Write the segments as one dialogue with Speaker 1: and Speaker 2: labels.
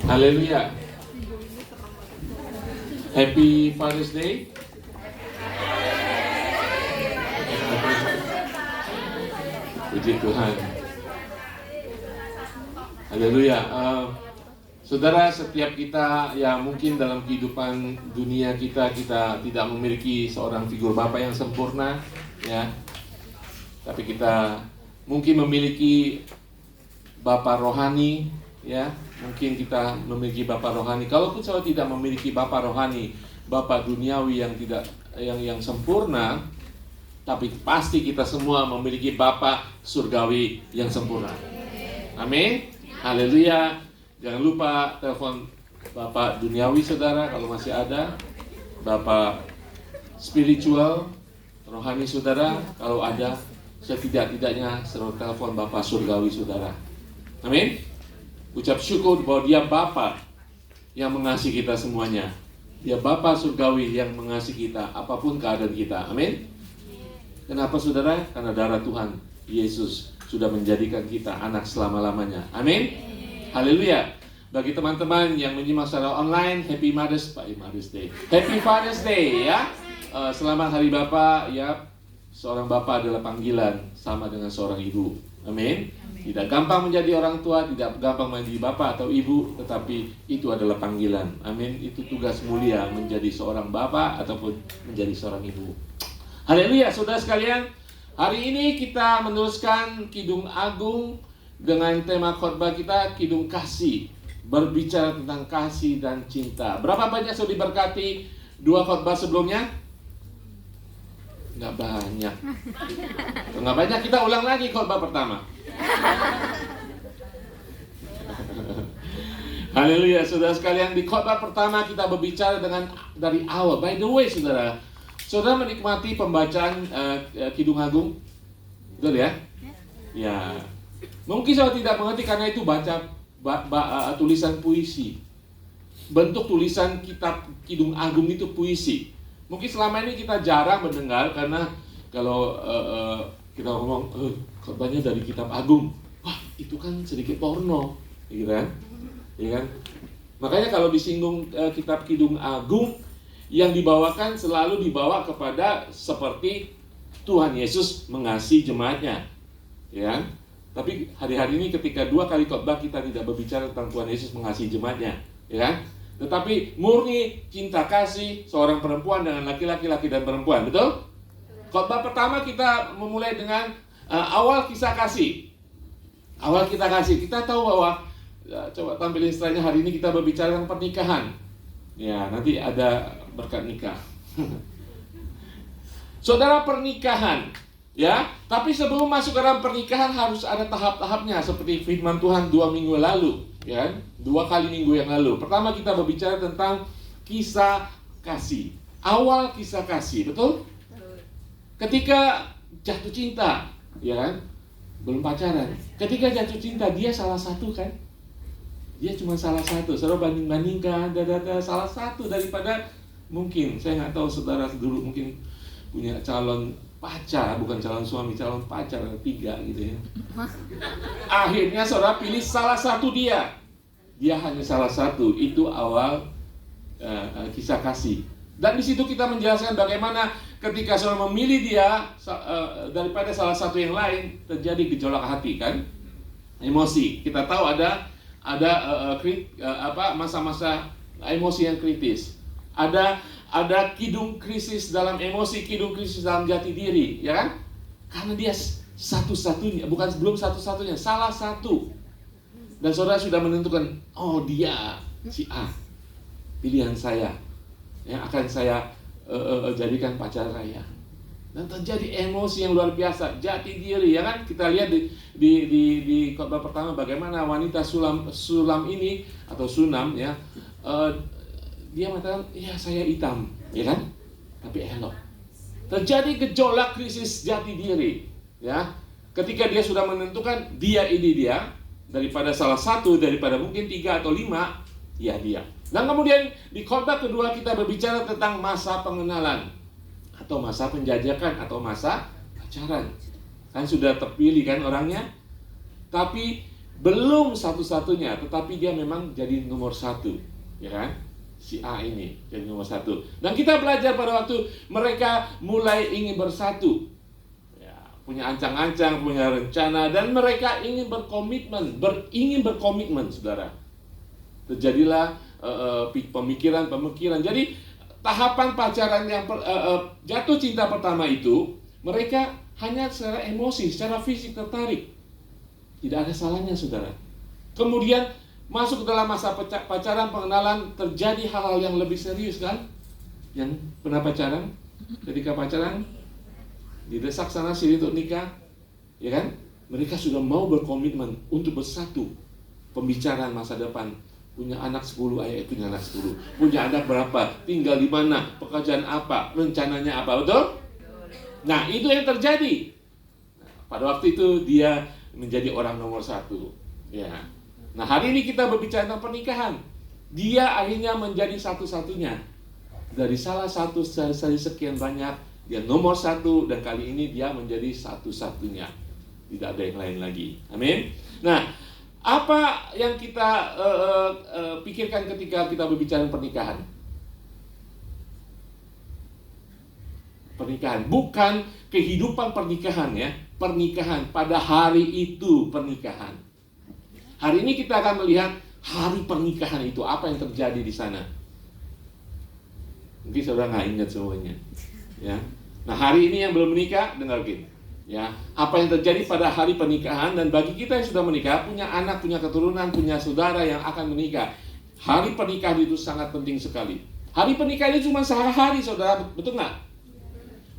Speaker 1: Haleluya. Happy Father's Day. Puji Tuhan. Haleluya. Saudara, setiap kita ya mungkin dalam kehidupan dunia kita tidak memiliki seorang figur Bapa yang sempurna, ya. Tapi kita mungkin memiliki Bapa rohani, ya. Mungkin kita memiliki Bapa rohani. Kalaupun saya tidak memiliki Bapa rohani, Bapa duniawi yang sempurna, tapi pasti kita semua memiliki Bapa surgawi yang sempurna. Amin. Haleluya. Jangan lupa telepon Bapak duniawi saudara kalau masih ada, Bapak spiritual, rohani saudara kalau ada, setidak-tidaknya selalu telepon Bapak surgawi saudara. Amin. Ucap syukur bahwa Dia Bapa yang mengasihi kita semuanya. Dia Bapa surgawi yang mengasihi kita apapun keadaan kita. Amin. Kenapa saudara? Karena darah Tuhan Yesus sudah menjadikan kita anak selama-lamanya. Amin. Haleluya. Bagi teman-teman yang menyimak secara online, Happy Mother's Day. Happy Father's Day ya. Selamat Hari Bapa ya. Seorang bapa adalah panggilan sama dengan seorang ibu. Amin. Tidak gampang menjadi orang tua, tidak gampang menjadi bapak atau ibu, tetapi itu adalah panggilan. Amin. Itu tugas mulia menjadi seorang bapak ataupun menjadi seorang ibu. Haleluya, saudara sekalian. Hari ini kita meneruskan Kidung Agung dengan tema khotbah kita Kidung Kasih, berbicara tentang kasih dan cinta. Berapa banyak sudah diberkati dua khotbah sebelumnya? Nggak banyak. Nggak banyak, kita ulang lagi khotbah pertama. Haleluya, saudara sekalian. Di khotbah pertama kita berbicara dari awal. By the way, saudara menikmati pembacaan Kidung Agung? Betul ya? Ya. Mungkin saya tidak mengerti karena itu baca tulisan puisi. Bentuk tulisan kitab Kidung Agung itu puisi. Mungkin selama ini kita jarang mendengar karena kalau kita ngomong khotbahnya dari kitab Agung, wah itu kan sedikit porno, gitu kan? Ya kan? Makanya kalau disinggung kitab Kidung Agung, yang dibawakan selalu dibawa kepada seperti Tuhan Yesus mengasihi jemaatnya, ya. Tapi hari-hari ini ketika dua kali khotbah kita tidak berbicara tentang Tuhan Yesus mengasihi jemaatnya, ya kan? Tetapi murni cinta kasih seorang perempuan dengan laki-laki dan perempuan, betul? Khotbah pertama kita memulai dengan awal kisah kasih. Awal kita kasih, kita tahu bahwa coba tampilin slide-nya, hari ini kita berbicara tentang pernikahan. Ya, nanti ada berkat nikah. Saudara, pernikahan, ya. Tapi sebelum masuk ke dalam pernikahan harus ada tahap-tahapnya seperti firman Tuhan 2 minggu lalu, ya. 2 kali minggu yang lalu. Pertama kita berbicara tentang kisah kasih. Awal kisah kasih, betul? Ketika jatuh cinta, ya kan? Belum pacaran. Ketika jatuh cinta, dia salah satu kan? Dia cuma salah satu. Saudara banding-bandingkan, salah satu daripada mungkin, saya nggak tahu saudara dulu mungkin punya calon pacar, bukan calon suami, calon pacar 3 gitu ya. Akhirnya saudara pilih salah satu dia. Dia hanya salah satu. Itu awal kisah kasih. Dan di situ kita menjelaskan bagaimana ketika saudara memilih dia daripada salah satu yang lain, terjadi gejolak hati kan, emosi. Kita tahu ada masa-masa emosi yang kritis. Ada kidung krisis dalam emosi, kidung krisis dalam jati diri, ya kan? Karena dia satu-satunya, belum satu-satunya, salah satu. Dan saudara sudah menentukan, oh dia si A, pilihan saya, yang akan saya jadikan pacar saya. Dan terjadi emosi yang luar biasa, jati diri, ya kan? Kita lihat di khotbah pertama bagaimana wanita sulam ini atau Sunam, ya. Dia mengatakan, ya saya hitam, ya kan? Tapi elok. Terjadi gejolak krisis jati diri, ya. Ketika dia sudah menentukan dia daripada salah satu, daripada mungkin 3 atau 5, ya dia. Dan kemudian di khotbah kedua kita berbicara tentang masa pengenalan atau masa penjajakan atau masa pacaran. Kan sudah terpilih kan orangnya, tapi belum satu-satunya, tetapi dia memang jadi nomor satu, ya kan? Si A ini jadi nomor satu. Dan kita belajar pada waktu mereka mulai ingin bersatu, ya, punya ancang-ancang, punya rencana, dan mereka ingin berkomitmen, saudara. Terjadilah pemikiran. Jadi tahapan pacaran yang jatuh cinta pertama itu, mereka hanya secara emosi, secara fisik tertarik. Tidak ada salahnya, saudara. Kemudian masuk ke dalam masa pacaran, pengenalan, terjadi hal-hal yang lebih serius, kan? Yang pernah pacaran, ketika pacaran didesak sana sini untuk nikah, ya kan? Mereka sudah mau berkomitmen untuk bersatu. Pembicaraan masa depan, punya anak 10, punya anak 10, punya anak berapa, tinggal di mana, pekerjaan apa, rencananya apa, betul? Nah, itu yang terjadi. Pada waktu itu dia menjadi orang nomor satu, ya. Nah, hari ini kita berbicara tentang pernikahan. Dia akhirnya menjadi satu-satunya. Dari salah satu dari sekian banyak, dia nomor satu, dan kali ini dia menjadi satu-satunya. Tidak ada yang lain lagi. Amin. Nah, apa yang kita pikirkan ketika kita berbicara pernikahan? Pernikahan, bukan kehidupan pernikahan, ya. Pernikahan, pada hari itu pernikahan. Hari ini kita akan melihat hari pernikahan itu, apa yang terjadi di sana. Mungkin saudara nggak ingat semuanya, ya. Nah, hari ini yang belum menikah, dengarkan, ya, apa yang terjadi pada hari pernikahan. Dan bagi kita yang sudah menikah, punya anak, punya keturunan, punya saudara yang akan menikah, hari pernikahan itu sangat penting sekali. Hari pernikahan itu cuma sehari, saudara, betul nggak?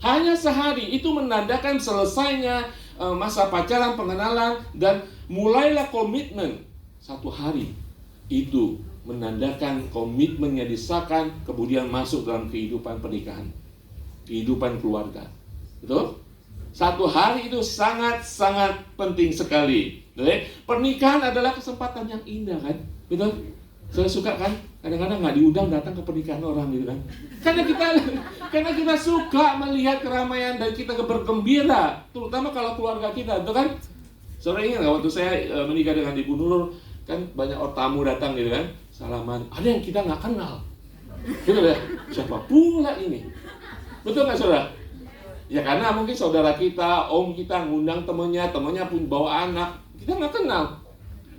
Speaker 1: Hanya sehari, itu menandakan selesainya masa pacaran, pengenalan, dan mulailah komitmen. Satu hari itu menandakan komitmennya disahkan, kemudian masuk dalam kehidupan pernikahan, kehidupan keluarga. Betul? Satu hari itu sangat-sangat penting sekali. Pernikahan adalah kesempatan yang indah, kan? Betul? Saya suka, kan? Kadang-kadang nggak diundang datang ke pernikahan orang, gitu kan? Karena kita suka melihat keramaian dan kita bergembira, terutama kalau keluarga kita, itu kan? Saudara ingat nggak waktu saya menikah dengan Ibu Nurul, kan banyak orang tamu datang, gitu kan? Salaman, ada yang kita nggak kenal, gitu ya? Siapa pula ini? Betul nggak, saudara? Ya karena mungkin saudara kita, om kita ngundang temannya pun bawa anak, kita nggak kenal.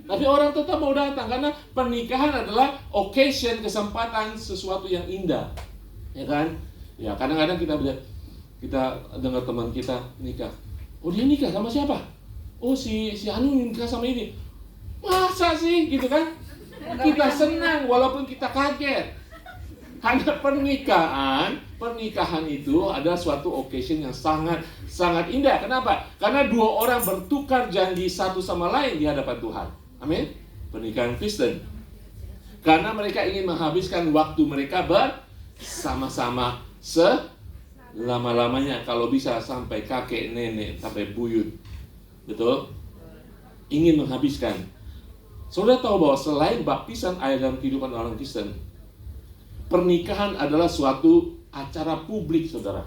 Speaker 1: Tapi orang tetap mau datang karena pernikahan adalah occasion, kesempatan, sesuatu yang indah, ya kan? Ya kadang-kadang kita dengar teman kita nikah, oh dia nikah sama siapa? Oh si Anu nikah sama ini, masa sih, gitu kan? Kita senang walaupun kita kaget. Karena pernikahan itu adalah suatu occasion yang sangat indah. Kenapa? Karena dua orang bertukar janji satu sama lain di hadapan Tuhan. Amin. Pernikahan Kristen. Karena mereka ingin menghabiskan waktu mereka bersama-sama selama-lamanya, kalau bisa sampai kakek, nenek, sampai buyut. Betul? Ingin menghabiskan. Saudara tahu bahwa selain baptisan air dalam kehidupan orang Kristen, pernikahan adalah suatu acara publik, saudara.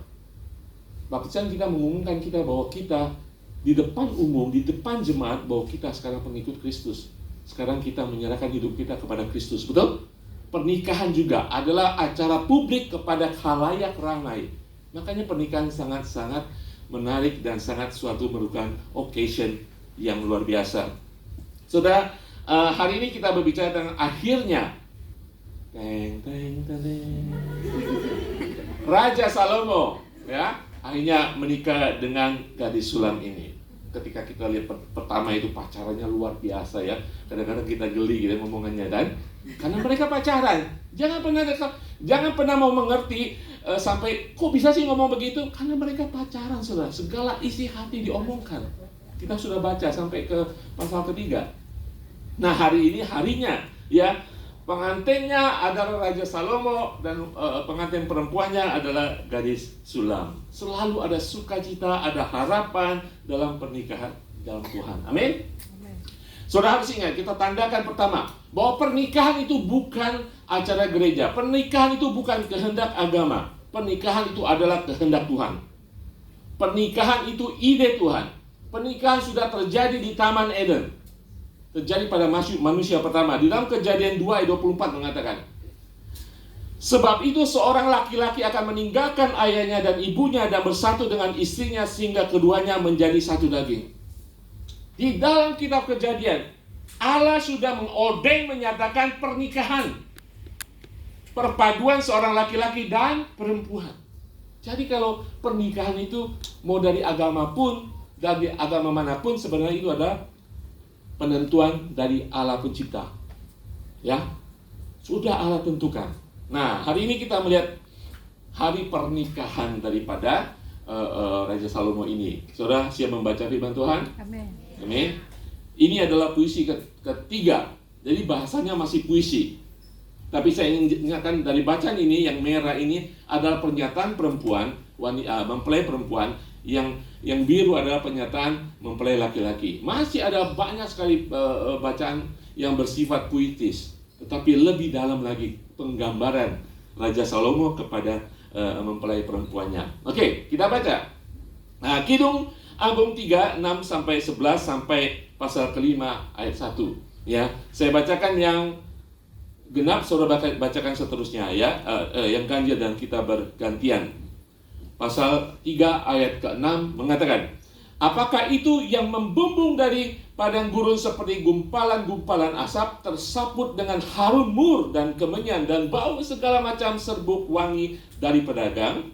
Speaker 1: Baptisan kita mengumumkan kita bahwa kita di depan umum, di depan jemaat, bahwa kita sekarang pengikut Kristus. Sekarang kita menyerahkan hidup kita kepada Kristus, betul? Pernikahan juga adalah acara publik kepada khalayak ramai. Makanya pernikahan sangat-sangat menarik dan sangat suatu merupakan occasion yang luar biasa. Saudara, hari ini kita berbicara tentang akhirnya Raja Salomo, ya, akhirnya menikah dengan gadis sulam ini. Ketika kita lihat pertama itu pacarannya luar biasa, ya. Kadang-kadang kita geli gitu ngomongannya, dan karena mereka pacaran. Jangan pernah mau mengerti sampai kok bisa sih ngomong begitu, karena mereka pacaran, saudara. Segala isi hati diomongkan. Kita sudah baca sampai ke pasal 3. Nah, hari ini harinya, ya. Pengantinnya adalah Raja Salomo dan pengantin perempuannya adalah gadis sulam. Selalu ada sukacita, ada harapan dalam pernikahan dalam Tuhan. Amin. Saudara harus ingat, kita tandakan pertama bahwa pernikahan itu bukan acara gereja. Pernikahan itu bukan kehendak agama. Pernikahan itu adalah kehendak Tuhan. Pernikahan itu ide Tuhan. Pernikahan sudah terjadi di Taman Eden. terjadi pada manusia pertama. Di dalam Kejadian 2 ayat 24 mengatakan, sebab itu seorang laki-laki akan meninggalkan ayahnya dan ibunya dan bersatu dengan istrinya sehingga keduanya menjadi satu daging. Di dalam kitab Kejadian, Allah sudah mengordain menyatakan pernikahan, perpaduan seorang laki-laki dan perempuan. Jadi kalau pernikahan itu mau dari agama pun, dari agama manapun, sebenarnya itu ada penentuan dari Allah pencipta. Ya, sudah Allah tentukan. Nah, hari ini kita melihat hari pernikahan daripada Raja Salomo ini. Saudara siap membaca firman Tuhan?
Speaker 2: Amin.
Speaker 1: Amin. Ini adalah puisi ketiga. Jadi bahasanya masih puisi. Tapi saya ingin ingatkan dari bacaan ini, yang merah ini adalah pernyataan perempuan, mempelai perempuan, yang biru adalah pernyataan mempelai laki-laki. Masih ada banyak sekali bacaan yang bersifat puitis, tetapi lebih dalam lagi penggambaran Raja Salomo kepada mempelai perempuannya. Oke, kita baca. Nah, Kidung Agung 3, 6 sampai 11 sampai pasal kelima ayat 1. Ya, saya bacakan yang genap, saudara bacakan seterusnya ya. Yang ganjil dan kita bergantian. Pasal 3 ayat ke-6 mengatakan, apakah itu yang membumbung dari padang gurun seperti gumpalan-gumpalan asap, tersaput dengan harum mur dan kemenyan dan bau segala macam serbuk wangi dari pedagang?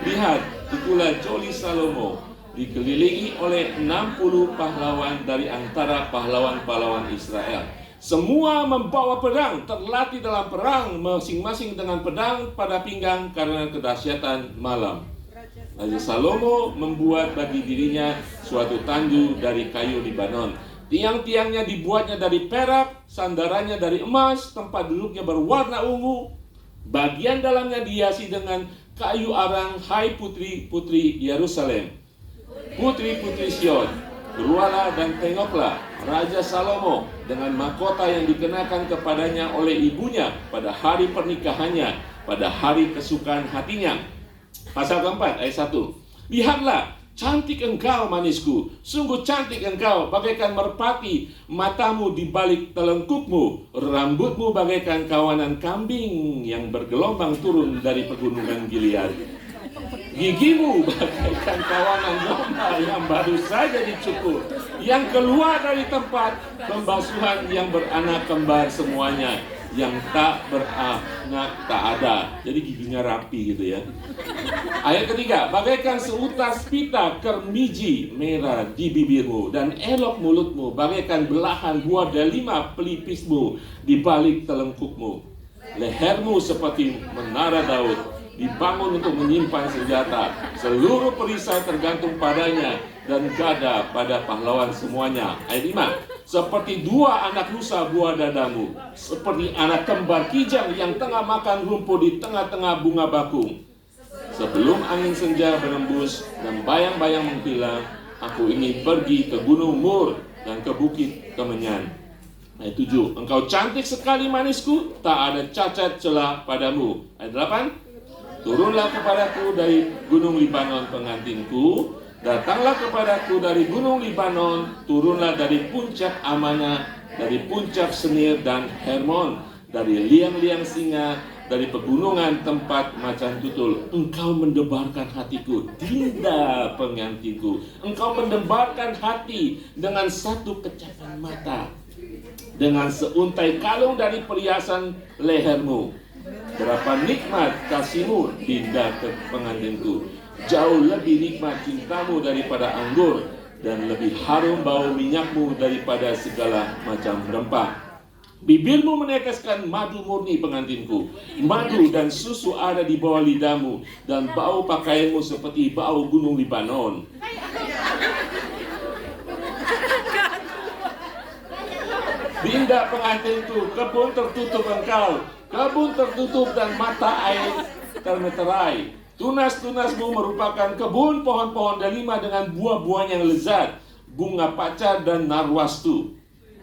Speaker 1: Lihat, itulah Joli Salomo, dikelilingi oleh 60 pahlawan dari antara pahlawan-pahlawan Israel. Semua membawa pedang, terlatih dalam perang, masing-masing dengan pedang pada pinggang karena kedahsyatan malam. Raja Salomo membuat bagi dirinya suatu tandu dari kayu Libanon. Tiang-tiangnya dibuatnya dari perak, sandarannya dari emas, tempat duduknya berwarna ungu. Bagian dalamnya dihiasi dengan kayu arang. Hai putri-putri Yerusalem, putri-putri Sion, keluarlah dan tengoklah Raja Salomo dengan mahkota yang dikenakan kepadanya oleh ibunya pada hari pernikahannya, pada hari kesukaan hatinya. Pasal keempat ayat 1. Lihatlah, cantik engkau manisku, sungguh cantik engkau, bagaikan merpati, matamu di balik telengkukmu, rambutmu bagaikan kawanan kambing yang bergelombang turun dari pegunungan Gilead. Gigimu bagaikan kawanan domba yang baru saja dicukur, yang keluar dari tempat pembasuhan, yang beranak kembar semuanya, yang tak beranak tak ada. Jadi giginya rapi gitu ya. Ayat ketiga, bagaikan seutas pita kermiji merah di bibirmu, dan elok mulutmu bagaikan belahan buah delima pelipismu di balik telengkukmu. Lehermu seperti menara Daud, dibangun untuk menyimpan senjata. Seluruh perisai tergantung padanya, dan gada pada pahlawan semuanya. Ayat 5. Seperti dua anak rusa buah dadamu, seperti anak kembar kijang yang tengah makan rumput di tengah-tengah bunga bakung. Sebelum angin senja berembus dan bayang-bayang menghilang, aku ingin pergi ke gunung Mur dan ke bukit Kemenyan. Ayat 7. Engkau cantik sekali manisku, tak ada cacat celah padamu. Ayat 8. Turunlah kepadaku dari gunung Libanon pengantinku, datanglah kepadaku dari gunung Libanon, turunlah dari puncak Amana, dari puncak Senir dan Hermon, dari liang-liang singa, dari pegunungan tempat macan tutul. Engkau mendebarkan hatiku, Dinda pengantinku. Engkau mendebarkan hati dengan satu kecapan mata, dengan seuntai kalung dari perhiasan lehermu. Berapa nikmat kasihmu, Dinda pengantinku. Jauh lebih nikmat cintamu daripada anggur, dan lebih harum bau minyakmu daripada segala macam rempah. Bibirmu meneteskan madu murni pengantinku. Madu dan susu ada di bawah lidahmu, dan bau pakaianmu seperti bau gunung Libanon. Dinda pengantinku, kebun tertutup engkau, kebun tertutup dan mata air termeterai. Tunas-tunasmu merupakan kebun pohon-pohon delima dengan buah-buah yang lezat, bunga pacar dan narwastu.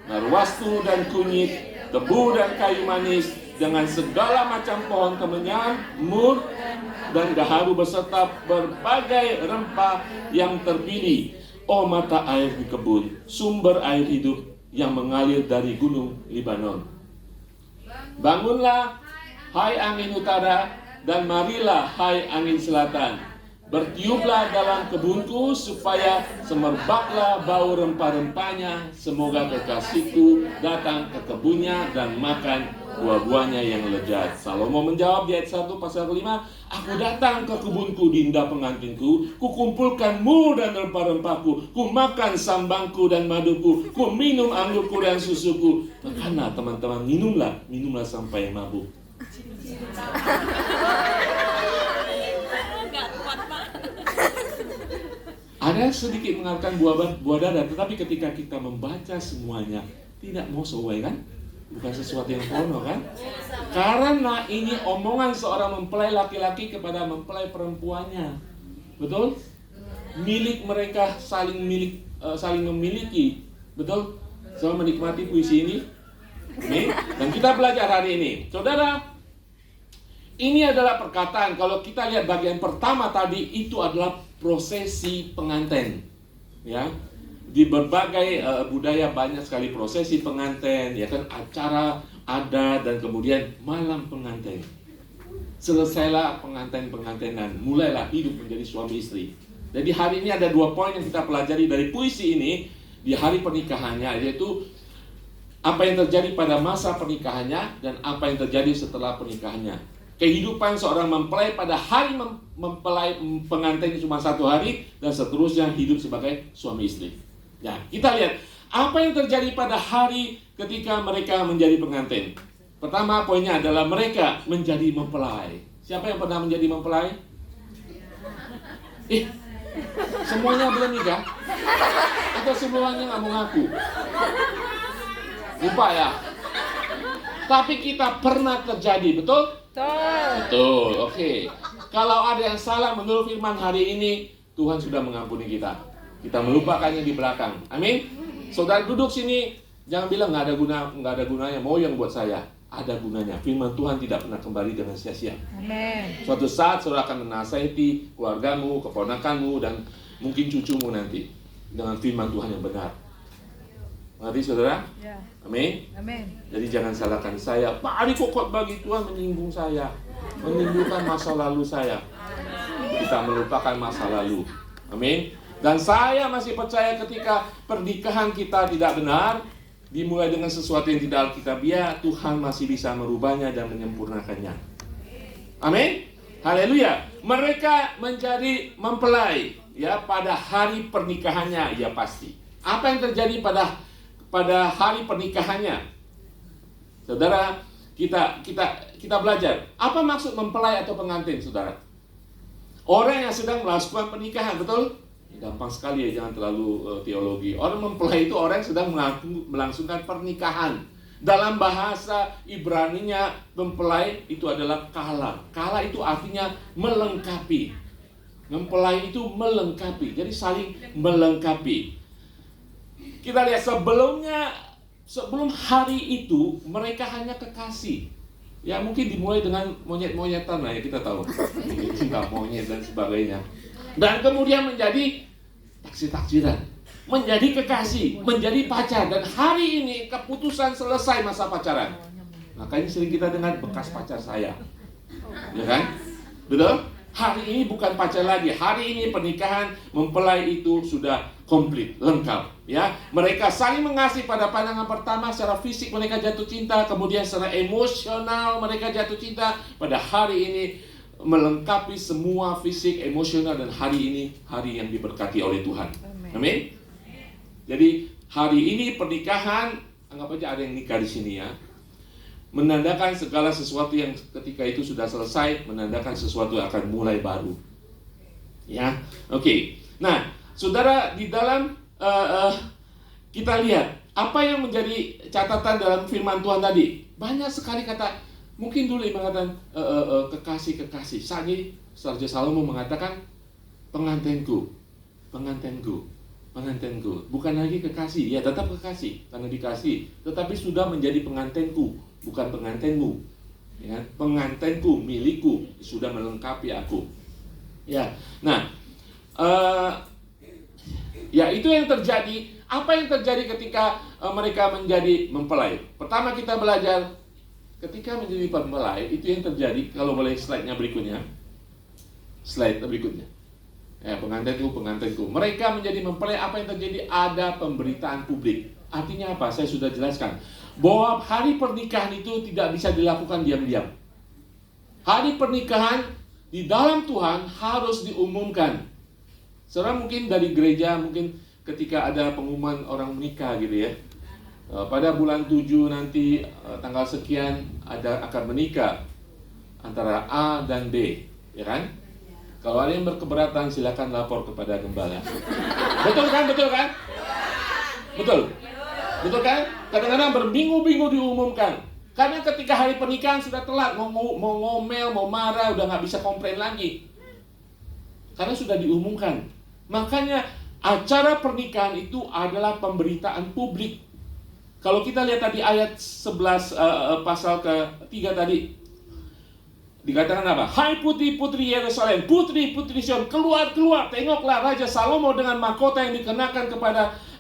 Speaker 1: Narwastu dan kunyit, tebu dan kayu manis, dengan segala macam pohon kemenyan, mur, dan gaharu beserta berbagai rempah yang terpilih. Oh mata air di kebun, sumber air hidup yang mengalir dari gunung Libanon. Bangunlah, hai angin utara, dan marilah, hai angin selatan. Bertiuplah dalam kebunku, supaya semerbaklah bau rempah-rempahnya. Semoga kekasihku datang ke kebunnya dan makan buah-buahnya yang lezat. Salomo menjawab di ayat 1 pasal 5, aku datang ke kebunku, dinda pengantinku, ku kumpulkan mur dan rempah-rempahku, ku makan sambangku dan maduku, ku minum anggurku dan susuku. Karena teman-teman, minumlah sampai mabuk. Ada sedikit mengatakan buah dada, tetapi ketika kita membaca semuanya, tidak mau sesuai kan? Bukan sesuatu yang kono kan? Karena ini omongan seorang mempelai laki-laki kepada mempelai perempuannya. Betul? Milik mereka saling memiliki. Betul? Saya menikmati puisi ini. Nih, dan kita belajar hari ini. Saudara, ini adalah perkataan, kalau kita lihat bagian pertama tadi, itu adalah prosesi pengantin. Ya. Di berbagai budaya banyak sekali prosesi pengantin, ya kan, acara adat, dan kemudian malam pengantin. Selesailah pengantin-pengantinan, mulailah hidup menjadi suami istri. Jadi hari ini ada 2 poin yang kita pelajari dari puisi ini di hari pernikahannya, yaitu apa yang terjadi pada masa pernikahannya dan apa yang terjadi setelah pernikahannya. Kehidupan seorang mempelai pada hari mempelai pengantin cuma 1 hari, dan seterusnya hidup sebagai suami istri. Ya, kita lihat apa yang terjadi pada hari ketika mereka menjadi pengantin. Pertama poinnya adalah mereka menjadi mempelai. Siapa yang pernah menjadi mempelai? Semuanya belum nikah? Atau semuanya nggak mau ngaku? Lupa ya? Tapi kita pernah terjadi, betul? Betul, oke. Kalau ada yang salah menurut firman hari ini, Tuhan sudah mengampuni kita. Kita melupakannya di belakang. Amin. Saudara duduk sini, jangan bilang nggak ada gunanya. Mau yang buat saya, ada gunanya. Firman Tuhan tidak pernah kembali dengan sia-sia. Amin. Suatu saat saudara akan menasihati keluargamu, keponakanmu, dan mungkin cucumu nanti dengan firman Tuhan yang benar. Mari saudara. Ya. Amin. Amin. Jadi jangan salahkan saya. Pak Ari kok bagi Tuhan menyinggung saya, menimbulkan masa lalu saya. Kita melupakan masa lalu. Amin. Dan saya masih percaya ketika pernikahan kita tidak benar, dimulai dengan sesuatu yang tidak alkitabiah, Tuhan masih bisa merubahnya dan menyempurnakannya. Amin. Haleluya. Mereka menjadi mempelai ya pada hari pernikahannya, ya pasti. Apa yang terjadi pada hari pernikahannya? Saudara, kita belajar. Apa maksud mempelai atau pengantin, saudara? Orang yang sedang melakukan pernikahan, betul? Gampang sekali ya, jangan terlalu teologi. Orang mempelai itu orang yang sedang melangsungkan pernikahan. Dalam bahasa Ibraninya, mempelai itu adalah kala. Kala itu artinya melengkapi. Mempelai itu melengkapi, jadi saling melengkapi. Kita lihat sebelum hari itu, mereka hanya kekasih. Ya mungkin dimulai dengan monyet-monyetan lah ya, kita tahu. Cinta monyet dan sebagainya. Dan kemudian menjadi taksir-taksiran, menjadi kekasih, menjadi pacar. Dan hari ini keputusan selesai masa pacaran. Makanya sering kita dengar bekas pacar saya, ya kan? Betul? Hari ini bukan pacar lagi. Hari ini pernikahan mempelai itu sudah komplit, lengkap. Ya, mereka saling mengasihi pada pandangan pertama. Secara fisik mereka jatuh cinta, kemudian secara emosional mereka jatuh cinta. Pada hari ini melengkapi semua fisik, emosional, dan hari ini hari yang diberkati oleh Tuhan. Amin. Jadi hari ini pernikahan, anggap aja ada yang nikah di sini ya, menandakan segala sesuatu yang ketika itu sudah selesai, menandakan sesuatu yang akan mulai baru. Ya, oke. Nah, saudara, di dalam kita lihat apa yang menjadi catatan dalam firman Tuhan tadi. Banyak sekali kata. Mungkin dulu mengatakan kekasih. Saat ini Raja Salomo mengatakan pengantinku. Bukan lagi kekasih, ya tetap kekasih karena dikasih, tetapi sudah menjadi pengantinku, bukan pengantinmu. Ya, pengantinku, milikku, sudah melengkapi aku. Ya, nah, ya itu yang terjadi. Apa yang terjadi ketika mereka menjadi mempelai? Pertama kita belajar, ketika menjadi mempelai, itu yang terjadi, kalau boleh slide-nya berikutnya. Slide berikutnya. Ya, pengantinku. Mereka menjadi mempelai, apa yang terjadi? Ada pemberitaan publik. Artinya apa? Saya sudah jelaskan. Bahwa hari pernikahan itu tidak bisa dilakukan diam-diam. Hari pernikahan di dalam Tuhan harus diumumkan. Saudara mungkin dari gereja, mungkin ketika ada pengumuman orang menikah gitu ya. Pada bulan 7 nanti tanggal sekian akan menikah antara A dan B, ya kan? Kalau ada yang berkeberatan silakan lapor kepada gembala. Betul kan? Betul kan? Kadang-kadang berminggu-minggu diumumkan. Karena ketika hari pernikahan sudah telat, mau ngomel, mau marah, udah nggak bisa komplain lagi. Karena sudah diumumkan. Makanya acara pernikahan itu adalah pemberitaan publik. Kalau kita lihat tadi ayat 11 pasal ke-3 tadi, dikatakan apa? Hai putri-putri Yerusalem, putri-putri Sion, keluar, tengoklah Raja Salomo dengan mahkota yang dikenakan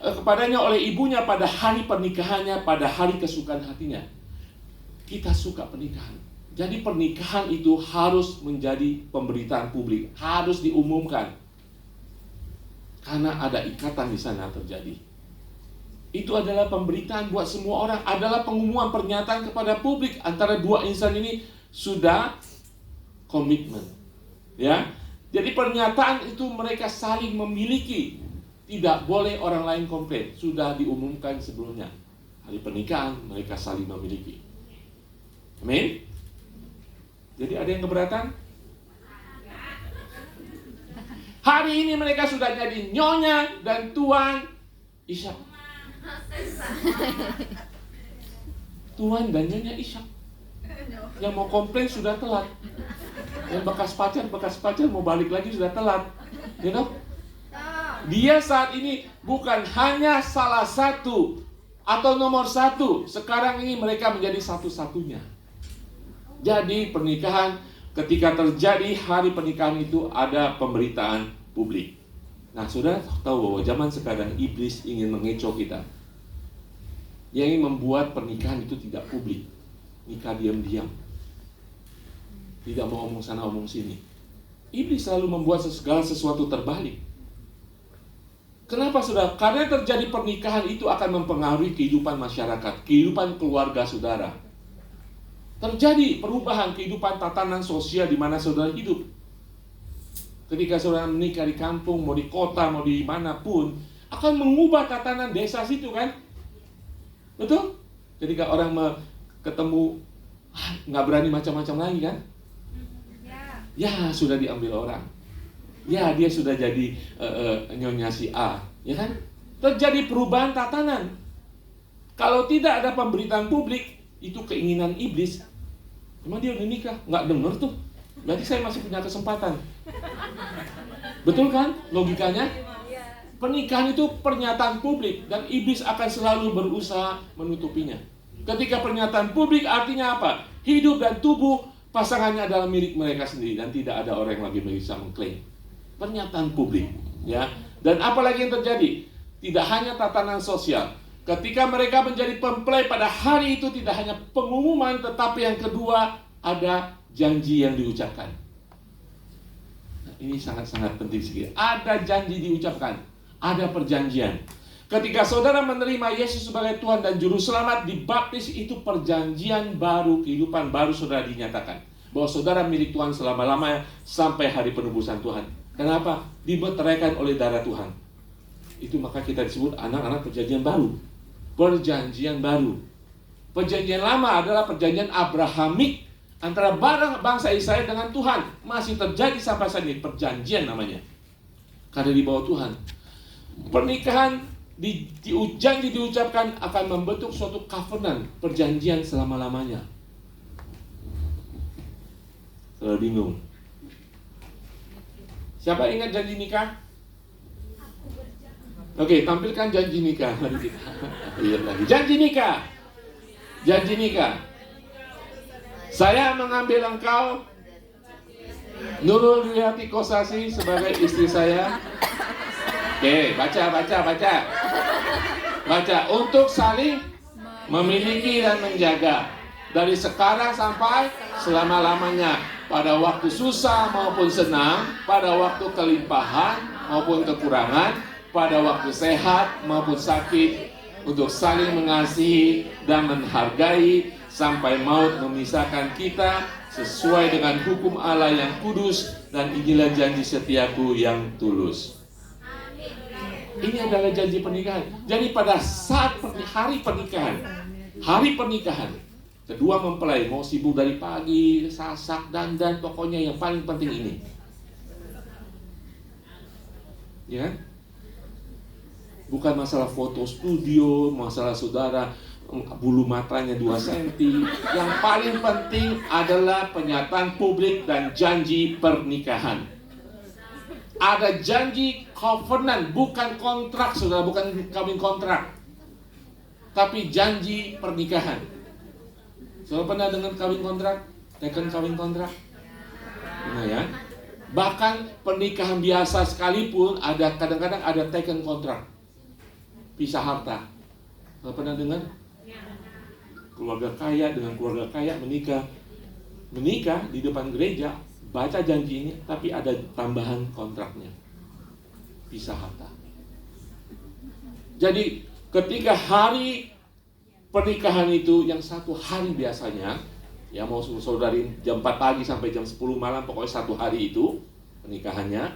Speaker 1: kepadanya oleh ibunya pada hari pernikahannya, pada hari kesukaan hatinya. Kita suka pernikahan. Jadi pernikahan itu harus menjadi pemberitaan publik, harus diumumkan. Karena ada ikatan di sana terjadi. Itu adalah pemberitaan buat semua orang, adalah pengumuman pernyataan kepada publik antara dua insan ini sudah komitmen. Ya. Jadi pernyataan itu mereka saling memiliki. Tidak boleh orang lain komplain, sudah diumumkan sebelumnya. Hari pernikahan mereka saling memiliki. Amin. Jadi ada yang keberatan? Hari ini mereka sudah jadi nyonya dan tuan Ishak. Tuan dan nyonya Ishak. Yang mau komplain sudah telat. Yang bekas pacar mau balik lagi sudah telat. You know? Dia saat ini bukan hanya salah satu atau nomor satu. Sekarang ini mereka menjadi satu-satunya. Jadi pernikahan, ketika terjadi hari pernikahan itu ada pemberitaan publik. Nah, saudara tahu bahwa zaman sekarang iblis ingin mengecoh kita. Yang ingin membuat pernikahan itu tidak publik. Nikah diam-diam. Tidak mau omong sana omong sini. Iblis selalu membuat segala sesuatu terbalik. Kenapa saudara? Karena terjadi pernikahan itu akan mempengaruhi kehidupan masyarakat, kehidupan keluarga saudara. Terjadi perubahan kehidupan tatanan sosial di mana saudara hidup. Ketika saudara menikah di kampung, mau di kota, mau di manapun, akan mengubah tatanan desa situ kan? Betul? Ketika orang ketemu, nggak berani macam-macam lagi kan? Ya, sudah diambil orang. Ya, dia sudah jadi nyonya si A, ya kan? Terjadi perubahan tatanan. Kalau tidak ada pemberitaan publik, itu keinginan iblis. Emang dia udah nikah? Nggak dengar tuh. Berarti saya masih punya kesempatan. Betul kan logikanya? Pernikahan itu pernyataan publik dan iblis akan selalu berusaha menutupinya. Ketika pernyataan publik artinya apa? Hidup dan tubuh pasangannya adalah milik mereka sendiri dan tidak ada orang yang lagi bisa mengklaim. Pernyataan publik, ya. Dan apalagi yang terjadi? Tidak hanya tatanan sosial. Ketika mereka menjadi mempelai pada hari itu tidak hanya pengumuman, tetapi yang kedua ada janji yang diucapkan. Nah, ini sangat-sangat penting sekali. Ada janji diucapkan, ada perjanjian. Ketika saudara menerima Yesus sebagai Tuhan dan Juru Selamat, dibaptis, itu perjanjian baru, kehidupan baru saudara dinyatakan. Bahwa saudara milik Tuhan selama-lamanya sampai hari penebusan Tuhan. Kenapa? Dimeteraikan oleh darah Tuhan. Itu maka kita disebut anak-anak perjanjian baru. Perjanjian baru. Perjanjian lama adalah perjanjian Abrahamik antara bangsa Israel dengan Tuhan. Masih terjadi sampai saat ini, perjanjian namanya. Karena di bawah Tuhan. Pernikahan janji diucapkan akan membentuk suatu covenant, perjanjian selama-lamanya. Saya bingung. Siapa ingat janji nikah? Oke, tampilkan janji nikah. Mari kita lihat lagi. Janji nikah. Janji nikah. Saya mengambil engkau, Nurul Wiyati Kosasi, sebagai istri saya. Oke, baca. Baca, untuk saling memiliki dan menjaga dari sekarang sampai selama-lamanya, pada waktu susah maupun senang, pada waktu kelimpahan maupun kekurangan, pada waktu sehat maupun sakit, untuk saling mengasihi dan menghargai sampai maut memisahkan kita sesuai dengan hukum Allah yang kudus, dan inilah janji setiaku yang tulus. Ini adalah janji pernikahan. Jadi pada saat hari pernikahan, kedua mempelai mau sibuk dari pagi, sasak, dandan, pokoknya yang paling penting ini. Ya, bukan masalah foto studio, masalah saudara bulu matanya 2 cm. Yang paling penting adalah penyataan publik dan janji pernikahan. Ada janji covenant, bukan kontrak, saudara, bukan kawin kontrak, tapi janji pernikahan. Saudara pernah dengar kawin kontrak? Teken kawin kontrak? Nah ya, bahkan pernikahan biasa sekalipun ada kadang-kadang ada teken kontrak, pisah harta. Saudara pernah dengar? Keluarga kaya dengan keluarga kaya menikah di depan gereja, baca janjinya, tapi ada tambahan kontraknya, pisah harta. Jadi ketika hari pernikahan itu yang 1 hari biasanya, ya mau saudari jam 4 pagi sampai jam 10 malam, pokoknya 1 hari itu pernikahannya,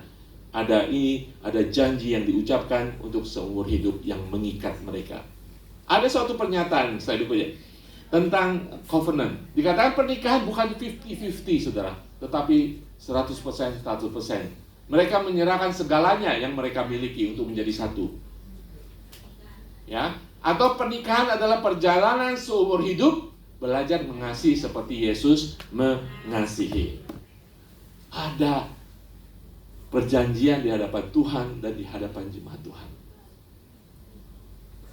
Speaker 1: ada janji yang diucapkan untuk seumur hidup yang mengikat mereka. Ada suatu pernyataan saya ya, tentang covenant. Dikatakan pernikahan bukan 50-50, saudara, tetapi 100%. Mereka menyerahkan segalanya yang mereka miliki untuk menjadi satu. Ya, atau pernikahan adalah perjalanan seumur hidup, belajar mengasihi seperti Yesus mengasihi. Ada perjanjian di hadapan Tuhan dan di hadapan jemaat Tuhan.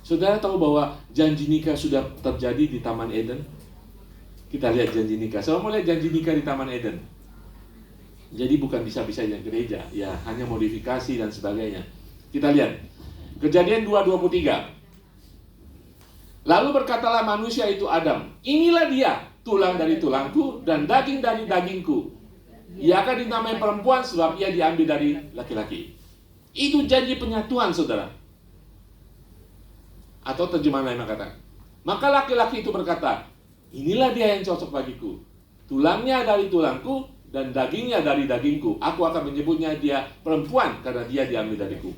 Speaker 1: Saudara tahu bahwa janji nikah sudah terjadi di Taman Eden? Kita lihat janji nikah. Saya mau lihat janji nikah di Taman Eden. Jadi bukan bisa-bisa yang gereja, ya hanya modifikasi dan sebagainya. Kita lihat Kejadian 2:23. Lalu berkatalah manusia itu Adam, inilah dia, tulang dari tulangku dan daging dari dagingku. Ia akan dinamai perempuan sebab ia diambil dari laki-laki. Itu janji penyatuan, saudara. Atau terjemahan lain kata, maka laki-laki itu berkata, inilah dia yang cocok bagiku, tulangnya dari tulangku dan dagingnya dari dagingku. Aku akan menyebutnya dia perempuan karena dia diambil dariku.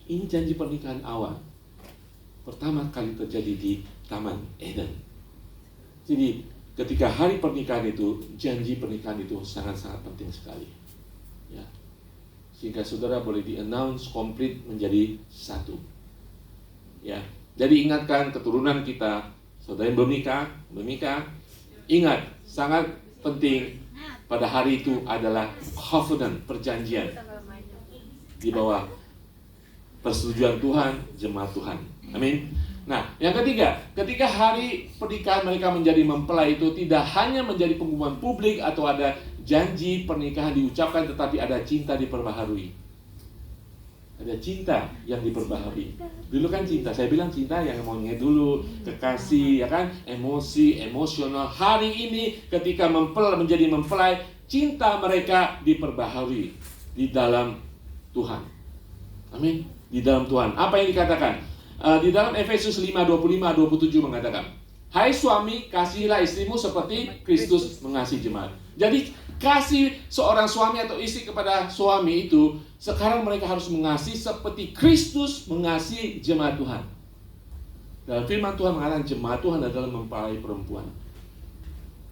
Speaker 1: Ini janji pernikahan awal, pertama kali terjadi di Taman Eden. Jadi ketika hari pernikahan itu, janji pernikahan itu sangat-sangat penting sekali, ya. Sehingga saudara boleh di-announce komplit menjadi satu, ya. Jadi ingatkan keturunan kita, saudara yang belum nikah, ingat, sangat penting pada hari itu adalah covenant, perjanjian di bawah persetujuan Tuhan, jemaat Tuhan. Amin. Nah, yang ketiga, ketika hari pernikahan mereka menjadi mempelai itu tidak hanya menjadi pengumuman publik atau ada janji pernikahan diucapkan, tetapi ada cinta diperbaharui. Ada cinta yang diperbaharui. Dulu kan cinta, saya bilang cinta yang maunya dulu, kekasih, ya kan, emosi, emosional. Hari ini ketika menjadi mempelai, cinta mereka diperbaharui di dalam Tuhan. Amin. Di dalam Tuhan. Apa yang dikatakan? Di dalam Efesus 5:25-27 mengatakan, hai suami, kasihilah istrimu seperti Kristus mengasihi jemaat. Jadi kasih seorang suami atau istri kepada suami itu, sekarang mereka harus mengasihi seperti Kristus mengasihi jemaat Tuhan. Dalam firman Tuhan mengatakan jemaat Tuhan adalah mempelai perempuan.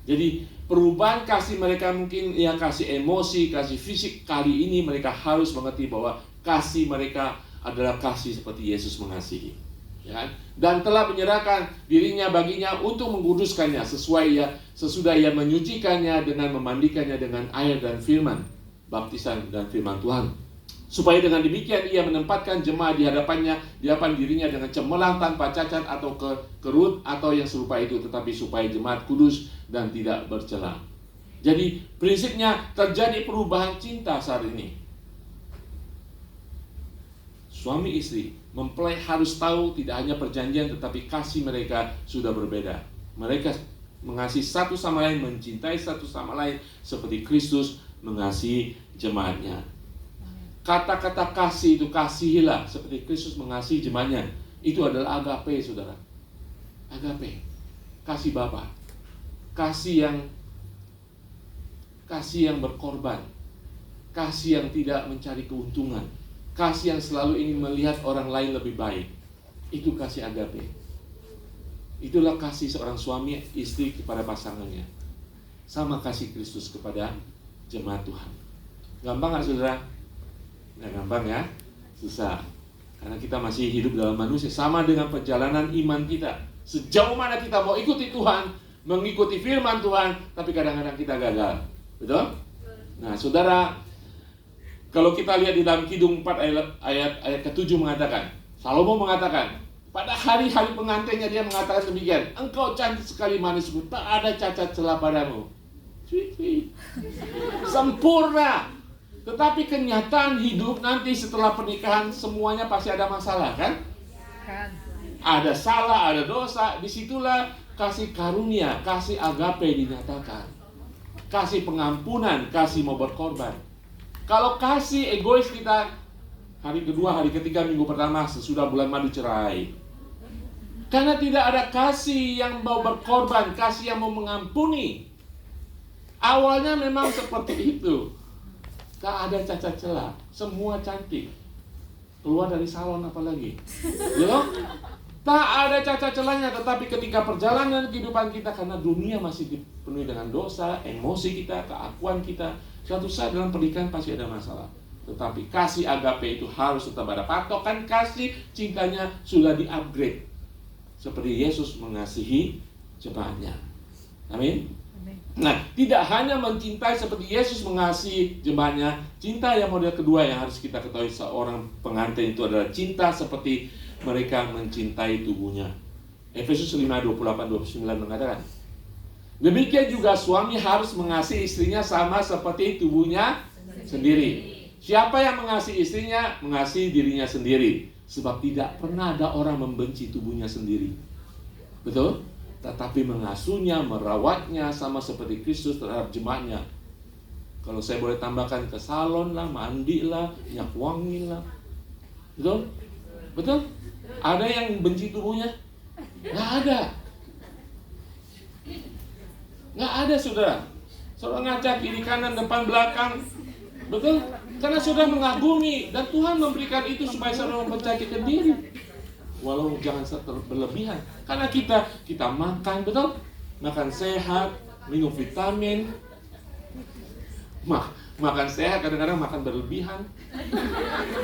Speaker 1: Jadi perubahan kasih mereka mungkin ya kasih emosi, kasih fisik, kali ini mereka harus mengerti bahwa kasih mereka adalah kasih seperti Yesus mengasihi, ya kan? Dan telah menyerahkan dirinya baginya untuk menguduskannya sesudah ia menyucikannya dengan memandikannya dengan air dan firman, baptisan dan firman Tuhan, supaya dengan demikian ia menempatkan jemaat di hadapannya, di hadapan dirinya dengan cemerlang tanpa cacat atau kerut atau yang serupa itu, tetapi supaya jemaat kudus dan tidak bercela. Jadi prinsipnya terjadi perubahan cinta saat ini. suami istri, mempelai harus tahu tidak hanya perjanjian tetapi kasih mereka sudah berbeda. Mereka mengasihi satu sama lain, mencintai satu sama lain seperti Kristus mengasihi jemaatnya. Kata-kata kasih itu, kasihilah seperti Kristus mengasihi jemaatnya. Itu adalah agape, saudara. Agape, kasih Bapa, kasih yang berkorban, kasih yang tidak mencari keuntungan, kasih yang selalu ingin melihat orang lain lebih baik. Itu kasih agape. Itulah kasih seorang suami istri kepada pasangannya. Sama kasih Kristus kepada jemaat Tuhan. Gampang gak, saudara? Nggak gampang ya, susah. Karena kita masih hidup dalam manusia. Sama dengan perjalanan iman kita. Sejauh mana kita mau ikuti Tuhan, mengikuti firman Tuhan, tapi kadang-kadang kita gagal. Betul? Nah, saudara, kalau kita lihat di dalam Kidung 4 ayat ke-7 mengatakan, Salomo mengatakan, pada hari-hari pengantinnya dia mengatakan demikian, engkau cantik sekali manisku, tak ada cacat celah padamu. Sempurna. Tetapi kenyataan hidup nanti setelah pernikahan semuanya pasti ada masalah, kan? Ada salah, ada dosa. Disitulah kasih karunia, kasih agape dinyatakan. Kasih pengampunan, kasih mau berkorban. Kalau kasih egois kita, hari kedua, hari ketiga, minggu pertama sesudah bulan madu cerai. Karena tidak ada kasih yang mau berkorban, kasih yang mau mengampuni. Awalnya memang seperti itu. Tak ada cacat celah, semua cantik. Keluar dari salon apalagi. Ya, tak ada cacat celahnya, tetapi ketika perjalanan kehidupan kita, karena dunia masih dipenuhi dengan dosa, emosi kita, keakuan kita, suatu saat dalam pernikahan pasti ada masalah. Tetapi kasih agape itu harus tetap ada. Patokan kasih cintanya sudah di-upgrade. Seperti Yesus mengasihi jemaatnya. Amin. Nah, tidak hanya mencintai seperti Yesus mengasihi jemaatnya, cinta yang model kedua yang harus kita ketahui seorang pengantin itu adalah cinta seperti mereka mencintai tubuhnya. Efesus 5:28-29 mengatakan, demikian juga suami harus mengasihi istrinya sama seperti tubuhnya sendiri. Siapa yang mengasihi istrinya, mengasihi dirinya sendiri. Sebab tidak pernah ada orang membenci tubuhnya sendiri. Betul? Tetapi mengasuhnya, merawatnya sama seperti Kristus terhadap jemaatnya. Kalau saya boleh tambahkan, ke salon lah, mandi lah, minyak wangi lah. Betul? Betul? Ada yang benci tubuhnya? Nggak ada. Nggak ada, saudara. Saudara ngacak kiri kanan, depan belakang. Betul? Karena saudara mengagumi, dan Tuhan memberikan itu supaya saudara mempercayakan diri. Walau jangan berlebihan. Karena kita makan, betul? Makan sehat, minum vitamin. Makan sehat, kadang-kadang makan berlebihan.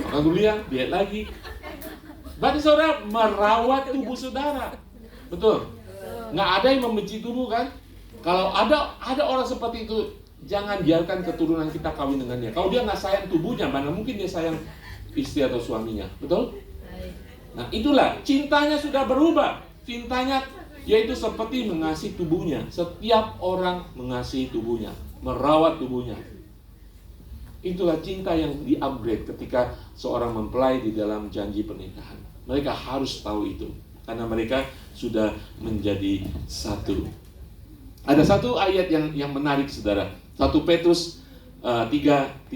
Speaker 1: Makan berlebihan, diet lagi. Berarti saudara merawat tubuh saudara. Betul? Nggak ada yang membenci tubuh, kan? Kalau ada orang seperti itu, jangan biarkan keturunan kita kawin dengan dia. Kalau dia nggak sayang tubuhnya, mana mungkin dia sayang istri atau suaminya. Betul? Nah, itulah cintanya sudah berubah. Cintanya yaitu seperti mengasihi tubuhnya. Setiap orang mengasihi tubuhnya, merawat tubuhnya. Itulah cinta yang di-upgrade ketika seorang mempelai di dalam janji pernikahan. Mereka harus tahu itu, karena mereka sudah menjadi satu. Ada satu ayat yang menarik, saudara. 1 Petrus 3:37.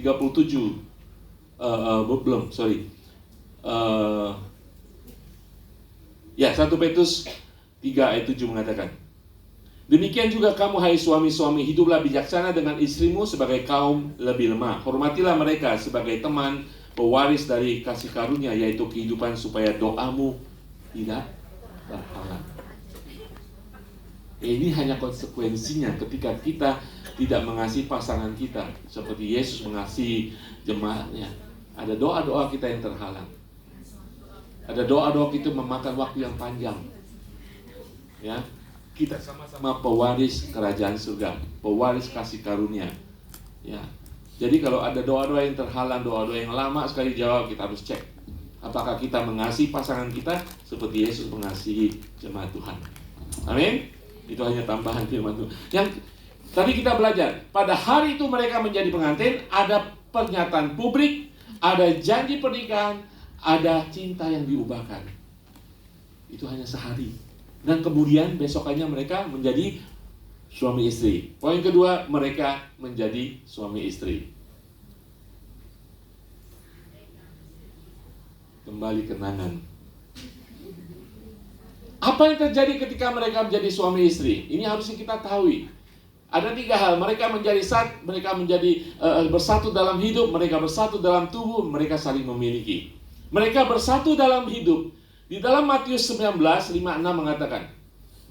Speaker 1: Ya, 1 Petrus 3 ayat 7 mengatakan, demikian juga kamu, hai suami-suami, hiduplah bijaksana dengan istrimu sebagai kaum lebih lemah. Hormatilah mereka sebagai teman, pewaris dari kasih karunia, yaitu kehidupan, supaya doamu tidak terhalang. Ini hanya konsekuensinya ketika kita tidak mengasihi pasangan kita seperti Yesus mengasihi jemaatnya. Ada doa-doa kita yang terhalang. Ada doa-doa kita memakan waktu yang panjang. Ya, kita sama-sama pewaris kerajaan surga, pewaris kasih karunia. Ya, jadi kalau ada doa-doa yang terhalang, doa-doa yang lama sekali jawab, kita harus cek apakah kita mengasihi pasangan kita seperti Yesus mengasihi jemaat Tuhan. Amin. Itu hanya tambahan firman Tuhan. Yang tadi kita belajar, pada hari itu mereka menjadi pengantin, ada pernyataan publik, ada janji pernikahan, ada cinta yang diubahkan. Itu hanya sehari. Dan kemudian besokannya mereka menjadi suami istri. Poin kedua, mereka menjadi suami istri. Kembali kenangan. Apa yang terjadi ketika mereka menjadi suami istri? Ini harusnya kita tahu. Ada 3 hal. Mereka menjadi bersatu dalam hidup, mereka bersatu dalam tubuh, mereka saling memiliki. Mereka bersatu dalam hidup. Di dalam Matius 19:5-6 mengatakan,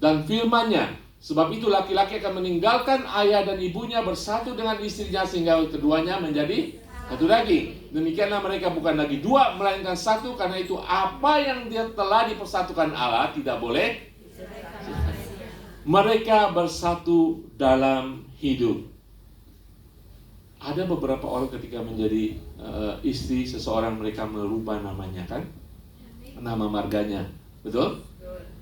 Speaker 1: dan firman-Nya, sebab itu laki-laki akan meninggalkan ayah dan ibunya, bersatu dengan istrinya sehingga keduanya menjadi satu daging. Demikianlah mereka bukan lagi 2 melainkan 1, karena itu apa yang dia telah dipersatukan Allah tidak boleh. Mereka bersatu dalam hidup. Ada beberapa orang ketika menjadi istri seseorang, mereka merubah namanya, kan? Nama marganya, betul?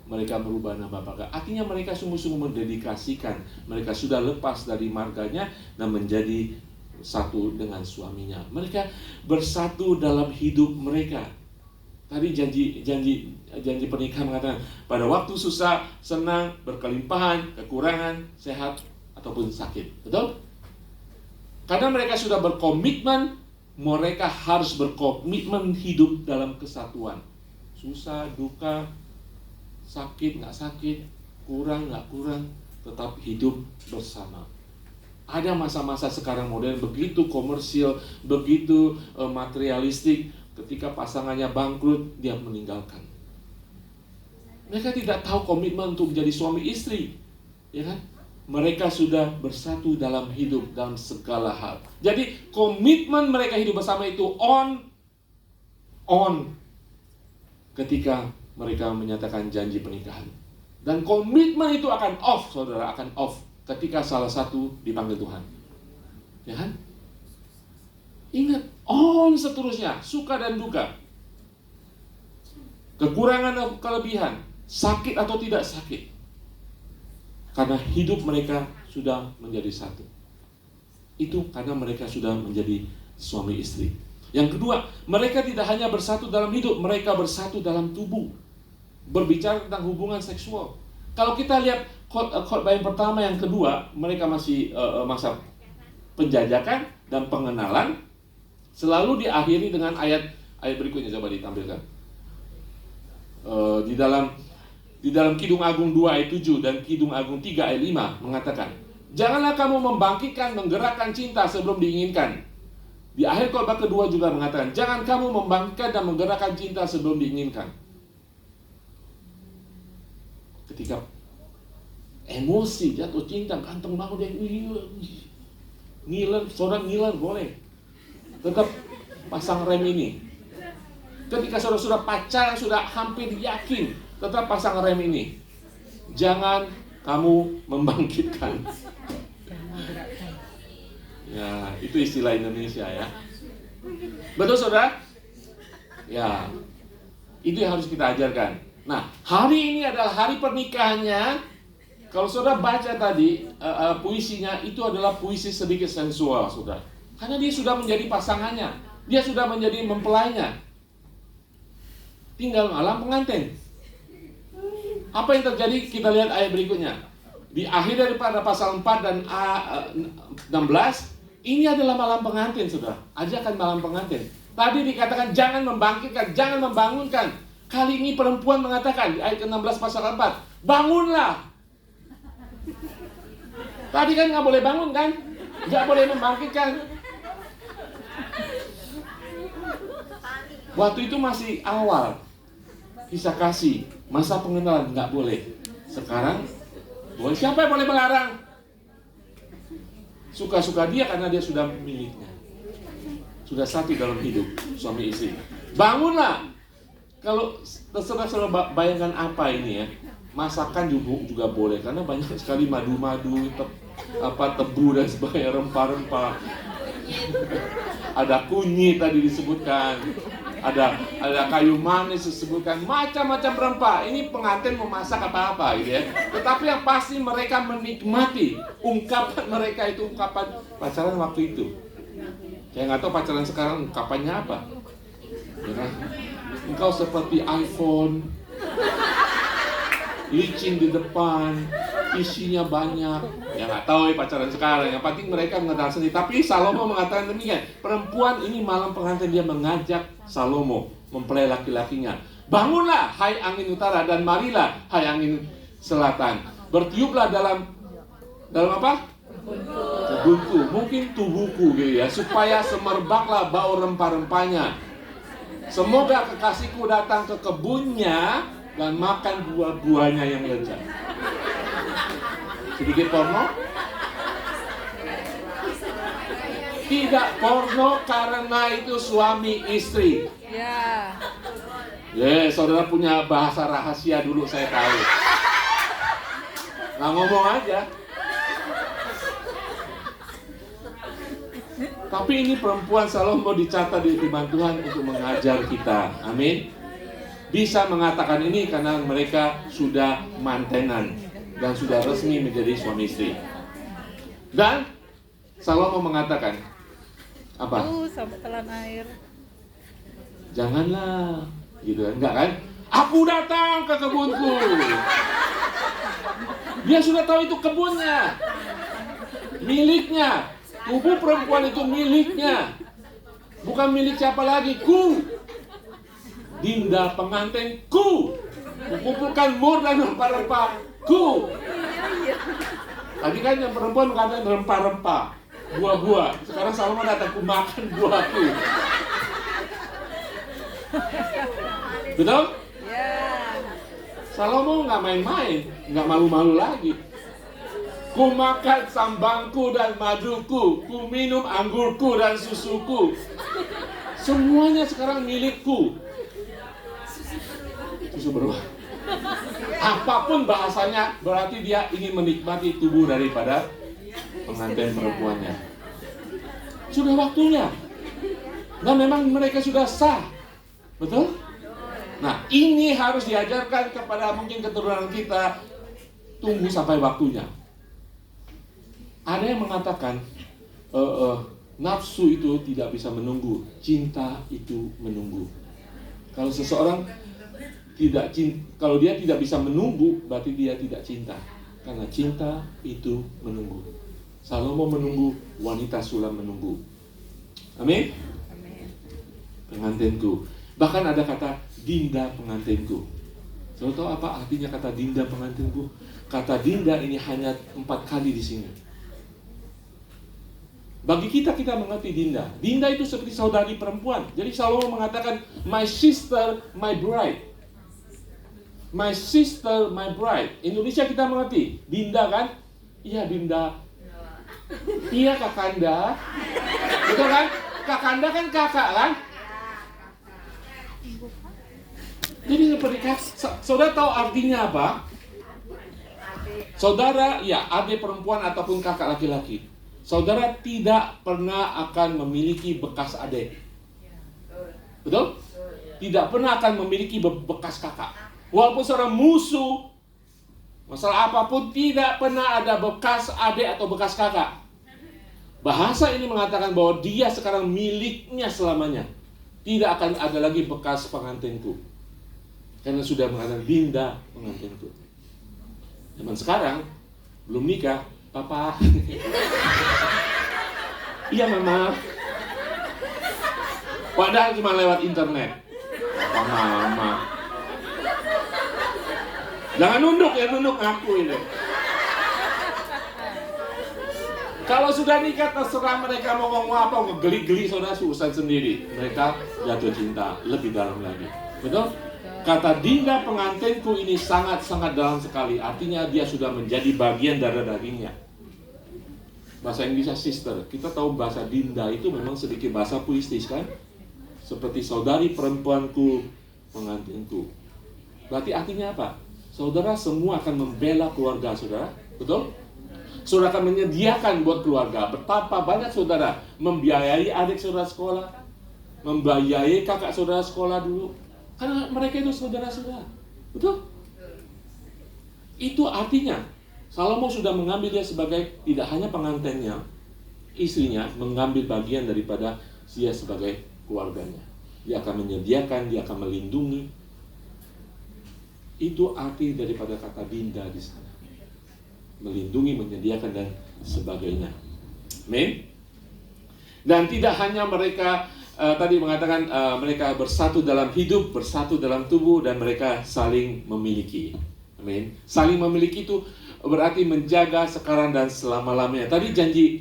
Speaker 1: Mereka merubah nama marga. Artinya mereka sungguh-sungguh mendedikasikan. Mereka sudah lepas dari marganya dan menjadi satu dengan suaminya. Mereka bersatu dalam hidup mereka. Tadi janji pernikahan mengatakan, pada waktu susah, senang, berkelimpahan, kekurangan, sehat ataupun sakit, betul? Karena mereka sudah berkomitmen, mereka harus berkomitmen hidup dalam kesatuan. Susah, duka, sakit, nggak sakit, kurang, nggak kurang, tetap hidup bersama. Ada masa-masa sekarang modern begitu komersil, begitu materialistik, ketika pasangannya bangkrut, dia meninggalkan. Mereka tidak tahu komitmen untuk menjadi suami istri, ya kan? Mereka sudah bersatu dalam hidup dalam segala hal. Jadi komitmen mereka hidup bersama itu on ketika mereka menyatakan janji pernikahan. Dan komitmen itu akan off, saudara, akan off ketika salah satu dipanggil Tuhan. Ya kan? Ingat, on seterusnya, suka dan duka. Kekurangan atau kelebihan, sakit atau tidak sakit. Karena hidup mereka sudah menjadi satu. Itu karena mereka sudah menjadi suami istri. Yang kedua, mereka tidak hanya bersatu dalam hidup, mereka bersatu dalam tubuh. Berbicara tentang hubungan seksual. Kalau kita lihat khotbah yang pertama, yang kedua, mereka masih masa penjajakan dan pengenalan. Selalu diakhiri dengan ayat berikutnya, coba ditampilkan. Di dalam Kidung Agung 2 ayat 7 dan Kidung Agung 3 ayat 5 mengatakan, janganlah kamu membangkitkan, menggerakkan cinta sebelum diinginkan. Di akhir khotbah kedua juga mengatakan, jangan kamu membangkitkan dan menggerakkan cinta sebelum diinginkan. Ketika emosi, jatuh cinta, ganteng banget, ngiler, saudara ngiler boleh. Tetap pasang rem ini. Ketika saudara sudah pacaran, sudah hampir yakin, tetap pasang rem ini. Jangan kamu membangkitkan. Ya, itu istilah Indonesia ya. Betul saudara? Ya, itu yang harus kita ajarkan. Nah, hari ini adalah hari pernikahannya. Kalau saudara baca tadi puisinya, itu adalah puisi sedikit sensual, saudara. Karena dia sudah menjadi pasangannya, dia sudah menjadi mempelainya. Tinggal malam pengantin. Apa yang terjadi? Kita lihat ayat berikutnya. Di akhir daripada pasal 4 dan 16, ini adalah malam pengantin, saudara. Ajakan malam pengantin. Tadi dikatakan jangan membangkitkan, jangan membangunkan. Kali ini perempuan mengatakan di ayat ke-16 pasal 4, bangunlah. Tadi kan nggak boleh bangun kan? Nggak boleh membangkitkan. Waktu itu masih awal kisah kasih, masa pengenalan, nggak boleh. Sekarang boleh. Siapa yang boleh melarang? Suka-suka dia karena dia sudah miliknya. Sudah satu dalam hidup, suami istri. Bangunlah. Kalau terserah bayangkan apa ini ya. Masakan juga boleh karena banyak sekali madu-madu, tebu dan sebagainya, rempah-rempah. Ada kunyit tadi disebutkan. Ada kayu manis disebutkan, macam-macam rempah. Ini pengantin memasak apa-apa gitu ya. Tetapi yang pasti mereka menikmati ungkapan mereka itu, ungkapan pacaran waktu itu. Saya nggak tahu pacaran sekarang ungkapannya apa. Ya kan? engkau seperti iPhone, licin di depan, isinya banyak. Ya nggak tahu ya pacaran sekarang. Yang penting mereka mengatakan sendiri. Tapi Salomo mengatakan demikian. Perempuan ini malam pengantin dia mengajak Salomo mempelai laki-lakinya. Bangunlah, hai angin utara, dan marilah, hai angin selatan. Bertiuplah dalam apa? Kebunku, mungkin tubuhku gitu ya, supaya semerbaklah bau rempah-rempahnya. Semoga kekasihku datang ke kebunnya dan makan buah-buahnya yang lezat. Sedikit porno? Tidak porno karena itu suami istri.
Speaker 2: Ya.
Speaker 1: Saudara punya bahasa rahasia dulu, saya tahu. Nah, ngomong aja. Tapi ini perempuan Salomo dicatat di firman Tuhan untuk mengajar kita. Amin. Bisa mengatakan ini karena mereka sudah mantenan dan sudah resmi menjadi suami istri. Dan Salomo mengatakan apa?
Speaker 2: Sampai telan air.
Speaker 1: Janganlah, gitu kan? Enggak kan? Aku datang ke kebunku. Dia sudah tahu itu kebunnya, miliknya. Tubuh perempuan itu miliknya, bukan milik siapa lagi. Ku, Dinda pengantin,ku, kukumpulkan mur dan rempah-rempah. Ku. Tadi kan yang perempuan mengatakan rempah-rempah, buah-buah. Sekarang Salomo datang, ku makan buahku. Betul?
Speaker 2: Ya.
Speaker 1: Salomo nggak main-main, nggak malu-malu lagi. Ku makan sambangku dan maduku, ku minum anggurku dan susuku. Semuanya sekarang milikku. Susu beruang. Apapun bahasanya, berarti dia ingin menikmati tubuh daripada pengantin perempuannya. Sudah waktunya. Dan memang mereka sudah sah. Betul? Nah, ini harus diajarkan kepada mungkin keturunan kita. Tunggu sampai waktunya. Ada yang mengatakan nafsu itu tidak bisa menunggu, cinta itu menunggu. Kalau seseorang tidak cinta, kalau dia tidak bisa menunggu, berarti dia tidak cinta. Karena cinta itu menunggu. Salomo menunggu, wanita sulam menunggu. Amin. Pengantinku. Bahkan ada kata Dinda pengantinku. Saudara tahu apa artinya kata Dinda pengantinku? Kata Dinda ini hanya 4 kali di sini. Bagi kita mengerti Dinda. Dinda itu seperti saudari perempuan. Jadi Salomo mengatakan, my sister, my bride. My sister, my bride. Indonesia kita mengerti. Dinda kan? Iya Dinda. Iya Kakanda. Betul kan? Kakanda kan kakak kan? Jadi seperti saudara tahu artinya apa? Saudara, ya adik perempuan ataupun kakak laki-laki. Saudara tidak pernah akan memiliki bekas adik. Betul? Tidak pernah akan memiliki bekas kakak. Walaupun saudara musuh, masalah apapun tidak pernah ada bekas adik atau bekas kakak. Bahasa ini mengatakan bahwa dia sekarang miliknya selamanya. Tidak akan ada lagi bekas pengantinku. Karena sudah mengatakan Dinda pengantinku. Zaman sekarang belum nikah, papa. Iya mama. Padahal cuma lewat internet. Mama. Jangan nunduk ya, nunduk ngaku ini. Kalau sudah nikah terserah mereka mau ngomong apa, mau geli-geli saudara urusan sendiri. Mereka jatuh cinta lebih dalam lagi. Betul? Kata Dinda pengantinku ini sangat-sangat dalam sekali. Artinya dia sudah menjadi bagian darah dagingnya. Bahasa Inggrisnya sister. Kita tahu bahasa Dinda itu memang sedikit bahasa puitis kan? Seperti saudari perempuanku, pengantinku. Berarti artinya apa? Saudara semua akan membela keluarga saudara. Betul? Saudara akan menyediakan buat keluarga. Betapa banyak saudara membiayai adik saudara sekolah, membiayai kakak saudara sekolah dulu. Karena mereka itu saudara-saudara. Betul? Itu artinya Salomo sudah mengambil dia sebagai tidak hanya pengantinnya, istrinya mengambil bagian daripada dia sebagai keluarganya. Dia akan menyediakan, dia akan melindungi. Itu arti daripada kata binda di sana. Melindungi, menyediakan, dan sebagainya. Amin. Dan tidak hanya mereka tadi mengatakan mereka bersatu dalam hidup, bersatu dalam tubuh, dan mereka saling memiliki. Amin. Saling memiliki itu berarti menjaga sekarang dan selama-lamanya. Tadi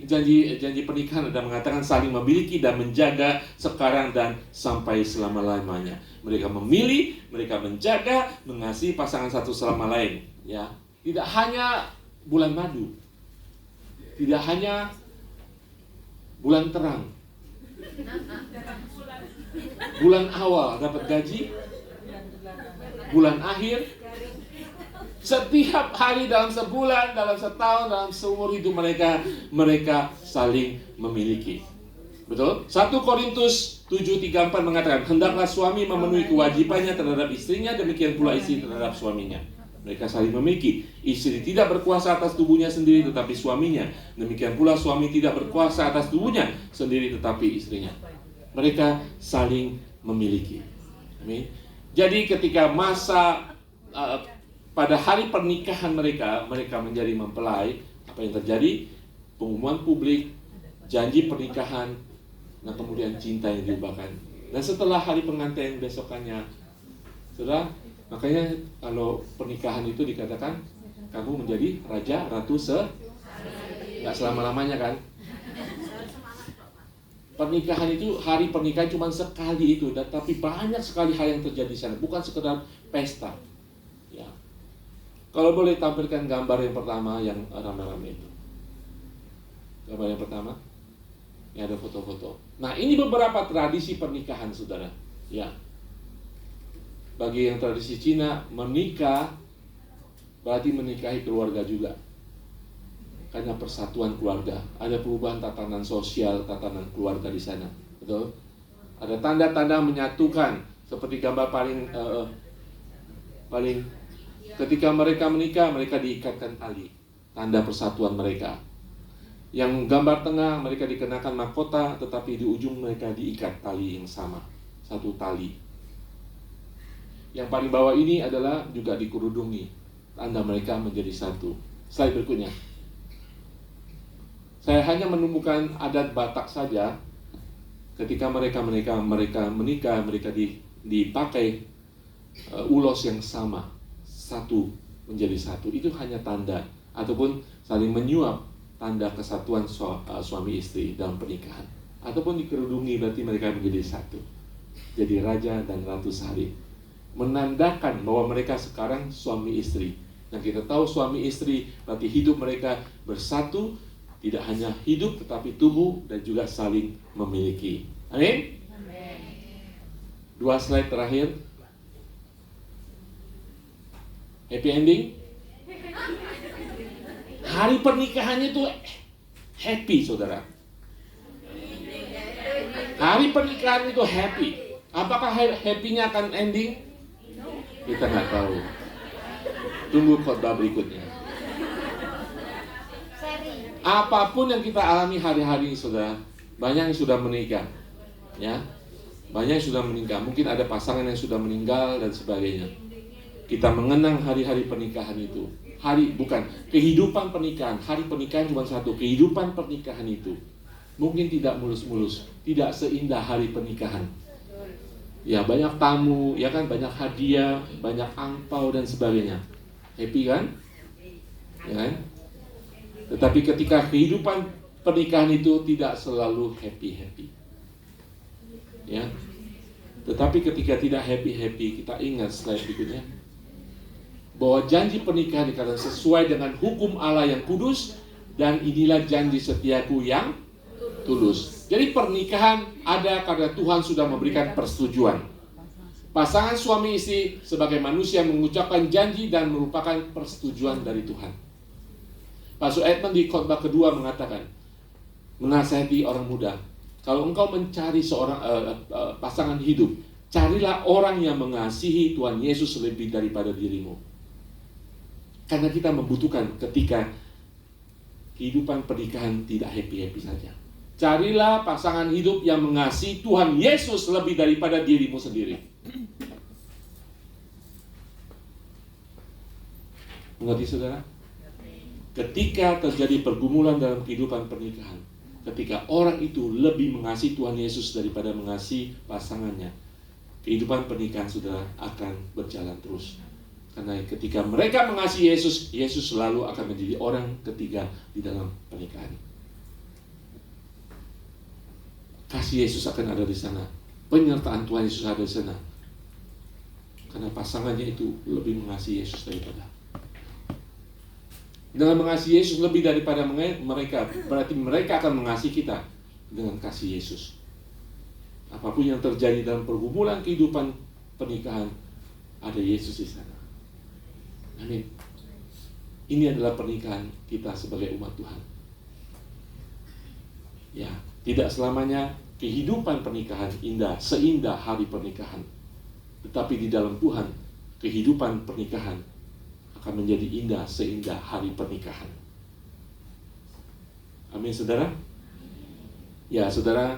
Speaker 1: janji pernikahan ada mengatakan saling memiliki dan menjaga sekarang dan sampai selama-lamanya. Mereka memilih, mereka menjaga, mengasihi pasangan satu sama lain. Ya, tidak hanya bulan madu, tidak hanya bulan terang, bulan awal dapat gaji, bulan akhir, setiap hari dalam sebulan, dalam setahun, dalam seumur hidup mereka saling memiliki. Betul? 1 Korintus 7:34 mengatakan, hendaklah suami memenuhi kewajibannya terhadap istrinya, demikian pula istri terhadap suaminya. Mereka saling memiliki. Istri tidak berkuasa atas tubuhnya sendiri tetapi suaminya. Demikian pula suami tidak berkuasa atas tubuhnya sendiri tetapi istrinya. Mereka saling memiliki. Amin. Jadi ketika masa pada hari pernikahan mereka menjadi mempelai, apa yang terjadi? Pengumuman publik, janji pernikahan, nah kemudian cinta yang diubahkan. Dan setelah hari pengantin besokannya, saudara, makanya kalau pernikahan itu dikatakan kamu menjadi raja ratu nggak selama-lamanya kan? Pernikahan itu, hari pernikahan cuma sekali itu, tapi banyak sekali hal yang terjadi di sana, bukan sekedar pesta. Ya. Kalau boleh tampilkan gambar yang pertama yang rame-rame itu. Gambar yang pertama, ini ada foto-foto. Nah, ini beberapa tradisi pernikahan, saudara. Ya. Bagi yang tradisi Cina, menikah berarti menikahi keluarga juga. Karena persatuan keluarga, ada perubahan tatanan sosial, tatanan keluarga di sana, betul? Ada tanda-tanda menyatukan, seperti gambar paling ketika mereka menikah, mereka diikatkan tali, tanda persatuan mereka. Yang gambar tengah, mereka dikenakan mahkota, tetapi di ujung mereka diikat tali yang sama, satu tali. Yang paling bawah ini adalah juga dikerudungi, tanda mereka menjadi satu. Slide berikutnya. Saya hanya menemukan adat Batak saja. Ketika mereka menikah, mereka dipakai ulos yang sama, satu menjadi satu. Itu hanya tanda ataupun saling menyuap, tanda kesatuan suami istri dalam pernikahan. Ataupun dikerudungi, berarti mereka menjadi satu, jadi raja dan ratu sehari, menandakan bahwa mereka sekarang suami istri. Dan kita tahu suami istri berarti hidup mereka bersatu. Tidak hanya hidup tetapi tubuh dan juga saling memiliki. Amin? Dua slide terakhir. Happy ending? Hari pernikahannya itu happy, saudara. Hari pernikahan itu happy. Apakah happy-nya akan ending? Kita nggak tahu. Tunggu khotbah berikutnya. Apapun yang kita alami hari-hari ini, saudara, banyak yang sudah menikah, ya, banyak yang sudah meninggal. Mungkin ada pasangan yang sudah meninggal dan sebagainya. Kita mengenang hari-hari pernikahan itu. Kehidupan pernikahan. Hari pernikahan cuma satu. Kehidupan pernikahan itu mungkin tidak mulus-mulus, tidak seindah hari pernikahan. Ya, banyak tamu, ya kan, banyak hadiah, banyak angpau dan sebagainya. Happy kan? Ya kan? Tetapi ketika kehidupan pernikahan itu tidak selalu happy-happy. Ya. Tetapi ketika tidak happy-happy, kita ingat slide berikutnya, bahwa janji pernikahan dikatakan sesuai dengan hukum Allah yang kudus, dan inilah janji setiaku yang tulus. Jadi pernikahan ada karena Tuhan sudah memberikan persetujuan. Pasangan suami istri sebagai manusia mengucapkan janji dan merupakan persetujuan dari Tuhan. Pastor Edmund di khotbah kedua mengatakan, menasihati orang muda, kalau engkau mencari seorang pasangan hidup, carilah orang yang mengasihi Tuhan Yesus lebih daripada dirimu. Karena kita membutuhkan ketika kehidupan pernikahan tidak happy-happy saja. Carilah pasangan hidup yang mengasihi Tuhan Yesus lebih daripada dirimu sendiri. Mengerti saudara? Ketika terjadi pergumulan dalam kehidupan pernikahan, ketika orang itu lebih mengasihi Tuhan Yesus daripada mengasihi pasangannya, kehidupan pernikahan saudara akan berjalan terus. Karena ketika mereka mengasihi Yesus, Yesus selalu akan menjadi orang ketiga di dalam pernikahan. Kasih Yesus akan ada di sana. Penyertaan Tuhan Yesus ada di sana. Karena pasangannya itu lebih mengasihi Yesus daripada. Dengan mengasihi Yesus lebih daripada mereka, berarti mereka akan mengasihi kita dengan kasih Yesus. Apapun yang terjadi dalam pergumulan kehidupan pernikahan, ada Yesus di sana. Amin. Ini adalah pernikahan kita sebagai umat Tuhan. Ya, tidak selamanya kehidupan pernikahan indah, seindah hari pernikahan. Tetapi di dalam Tuhan, kehidupan pernikahan akan menjadi indah seindah hari pernikahan. Amin, saudara. Ya, saudara,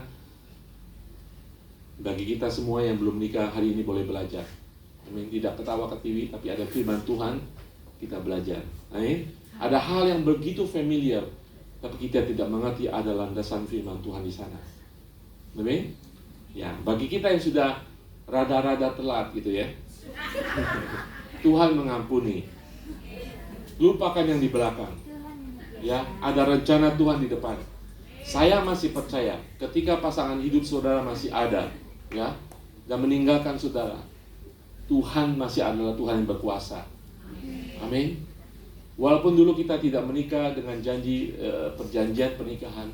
Speaker 1: bagi kita semua yang belum menikah hari ini boleh belajar. Amin. Tidak ketawa ke TV, tapi ada firman Tuhan, kita belajar. Amin. Ada hal yang begitu familiar, tapi kita tidak mengerti ada landasan firman Tuhan di sana. Amin. Ya, bagi kita yang sudah rada-rada telat gitu ya, Tuhan mengampuni. Lupakan yang di belakang. Ya, ada rencana Tuhan di depan. Saya masih percaya ketika pasangan hidup saudara masih ada, ya, dan meninggalkan saudara, Tuhan masih adalah Tuhan yang berkuasa. Amin. Walaupun dulu kita tidak menikah dengan janji perjanjian pernikahan,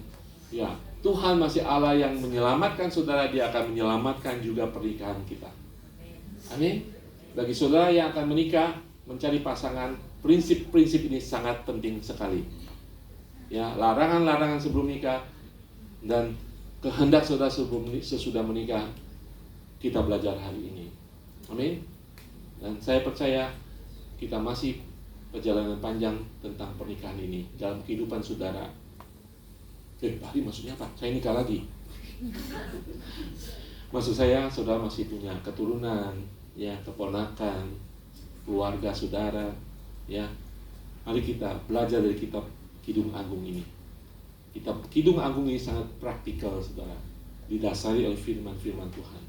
Speaker 1: ya, Tuhan masih Allah yang menyelamatkan saudara, Dia akan menyelamatkan juga pernikahan kita. Amin. Bagi saudara yang akan menikah, mencari pasangan, prinsip-prinsip ini sangat penting sekali. Ya, larangan-larangan sebelum nikah dan kehendak saudara sesudah menikah, kita belajar hari ini. Amin. Dan saya percaya kita masih perjalanan panjang tentang pernikahan ini dalam kehidupan saudara. Hari maksudnya apa? Saya nikah lagi. Maksud saya saudara masih punya keturunan, ya, keponakan, keluarga saudara, ya. Mari kita belajar dari kitab Kidung Agung ini. Kitab Kidung Agung ini sangat praktikal, saudara. Didasari oleh firman-firman Tuhan.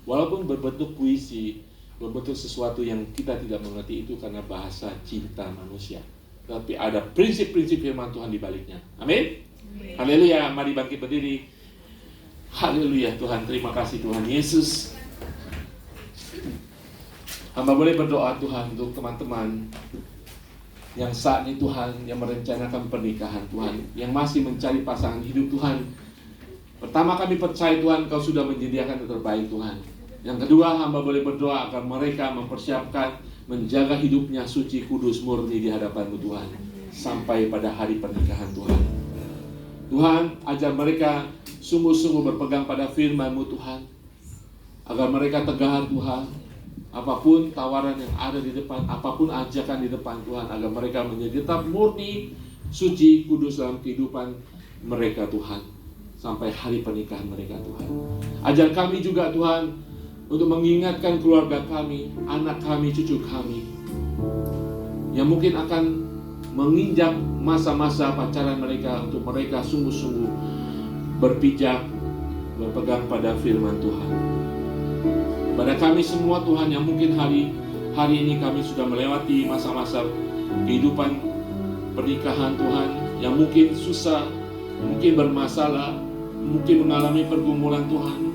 Speaker 1: Walaupun berbentuk puisi, berbentuk sesuatu yang kita tidak mengerti, itu karena bahasa cinta manusia. Tapi ada prinsip-prinsip firman Tuhan di baliknya. Amin. Haleluya. Mari bangkit berdiri. Haleluya Tuhan. Terima kasih Tuhan Yesus. Hamba boleh berdoa Tuhan untuk teman-teman yang saat ini Tuhan, yang merencanakan pernikahan Tuhan, yang masih mencari pasangan hidup Tuhan. Pertama, kami percaya Tuhan Kau sudah menyediakan yang terbaik Tuhan. Yang kedua, hamba boleh berdoa agar mereka mempersiapkan, menjaga hidupnya suci, kudus, murni di hadapan-Mu Tuhan, sampai pada hari pernikahan Tuhan. Tuhan, ajar mereka sungguh-sungguh berpegang pada firman-Mu Tuhan, agar mereka tegar Tuhan, apapun tawaran yang ada di depan, apapun ajakan di depan Tuhan, agar mereka menjadi tetap murni, suci, kudus dalam kehidupan mereka Tuhan, sampai hari pernikahan mereka Tuhan. Ajar kami juga Tuhan, untuk mengingatkan keluarga kami, anak kami, cucu kami, yang mungkin akan menginjak masa-masa pacaran mereka, untuk mereka sungguh-sungguh berpijak, berpegang pada firman Tuhan. Pada kami semua Tuhan, yang mungkin hari ini kami sudah melewati masa-masa kehidupan pernikahan Tuhan, yang mungkin susah, mungkin bermasalah, mungkin mengalami pergumulan Tuhan.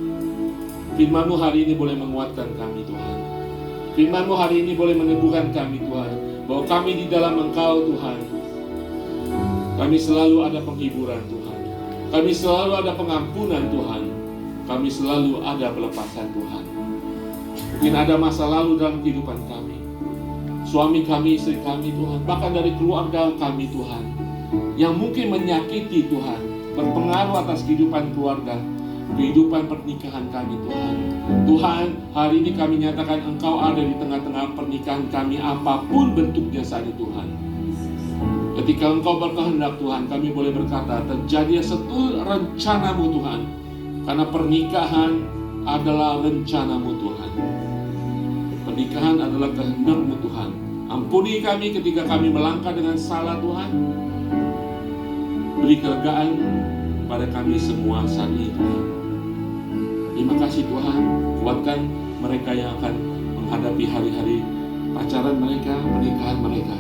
Speaker 1: Firman-Mu hari ini boleh menguatkan kami Tuhan. Firman-Mu hari ini boleh meneguhkan kami Tuhan, bahwa kami di dalam Engkau Tuhan, kami selalu ada penghiburan Tuhan, kami selalu ada pengampunan Tuhan, kami selalu ada pelepasan Tuhan. Mungkin ada masa lalu dalam kehidupan kami, suami kami, istri kami Tuhan, bahkan dari keluarga kami Tuhan, yang mungkin menyakiti Tuhan, berpengaruh atas kehidupan keluarga, kehidupan pernikahan kami Tuhan. Tuhan, hari ini kami nyatakan Engkau ada di tengah-tengah pernikahan kami, apapun bentuknya saat ini Tuhan. Ketika Engkau berkehendak Tuhan, kami boleh berkata, terjadi setul rencana-Mu Tuhan. Karena pernikahan adalah rencana-Mu Tuhan. Pernikahan adalah kehendak-Mu Tuhan. Ampuni kami ketika kami melangkah dengan salah Tuhan. Beri kelegaan pada kami semua saat ini Tuhan. Terima kasih Tuhan. Kuatkan mereka yang akan menghadapi hari-hari pacaran mereka, pernikahan mereka.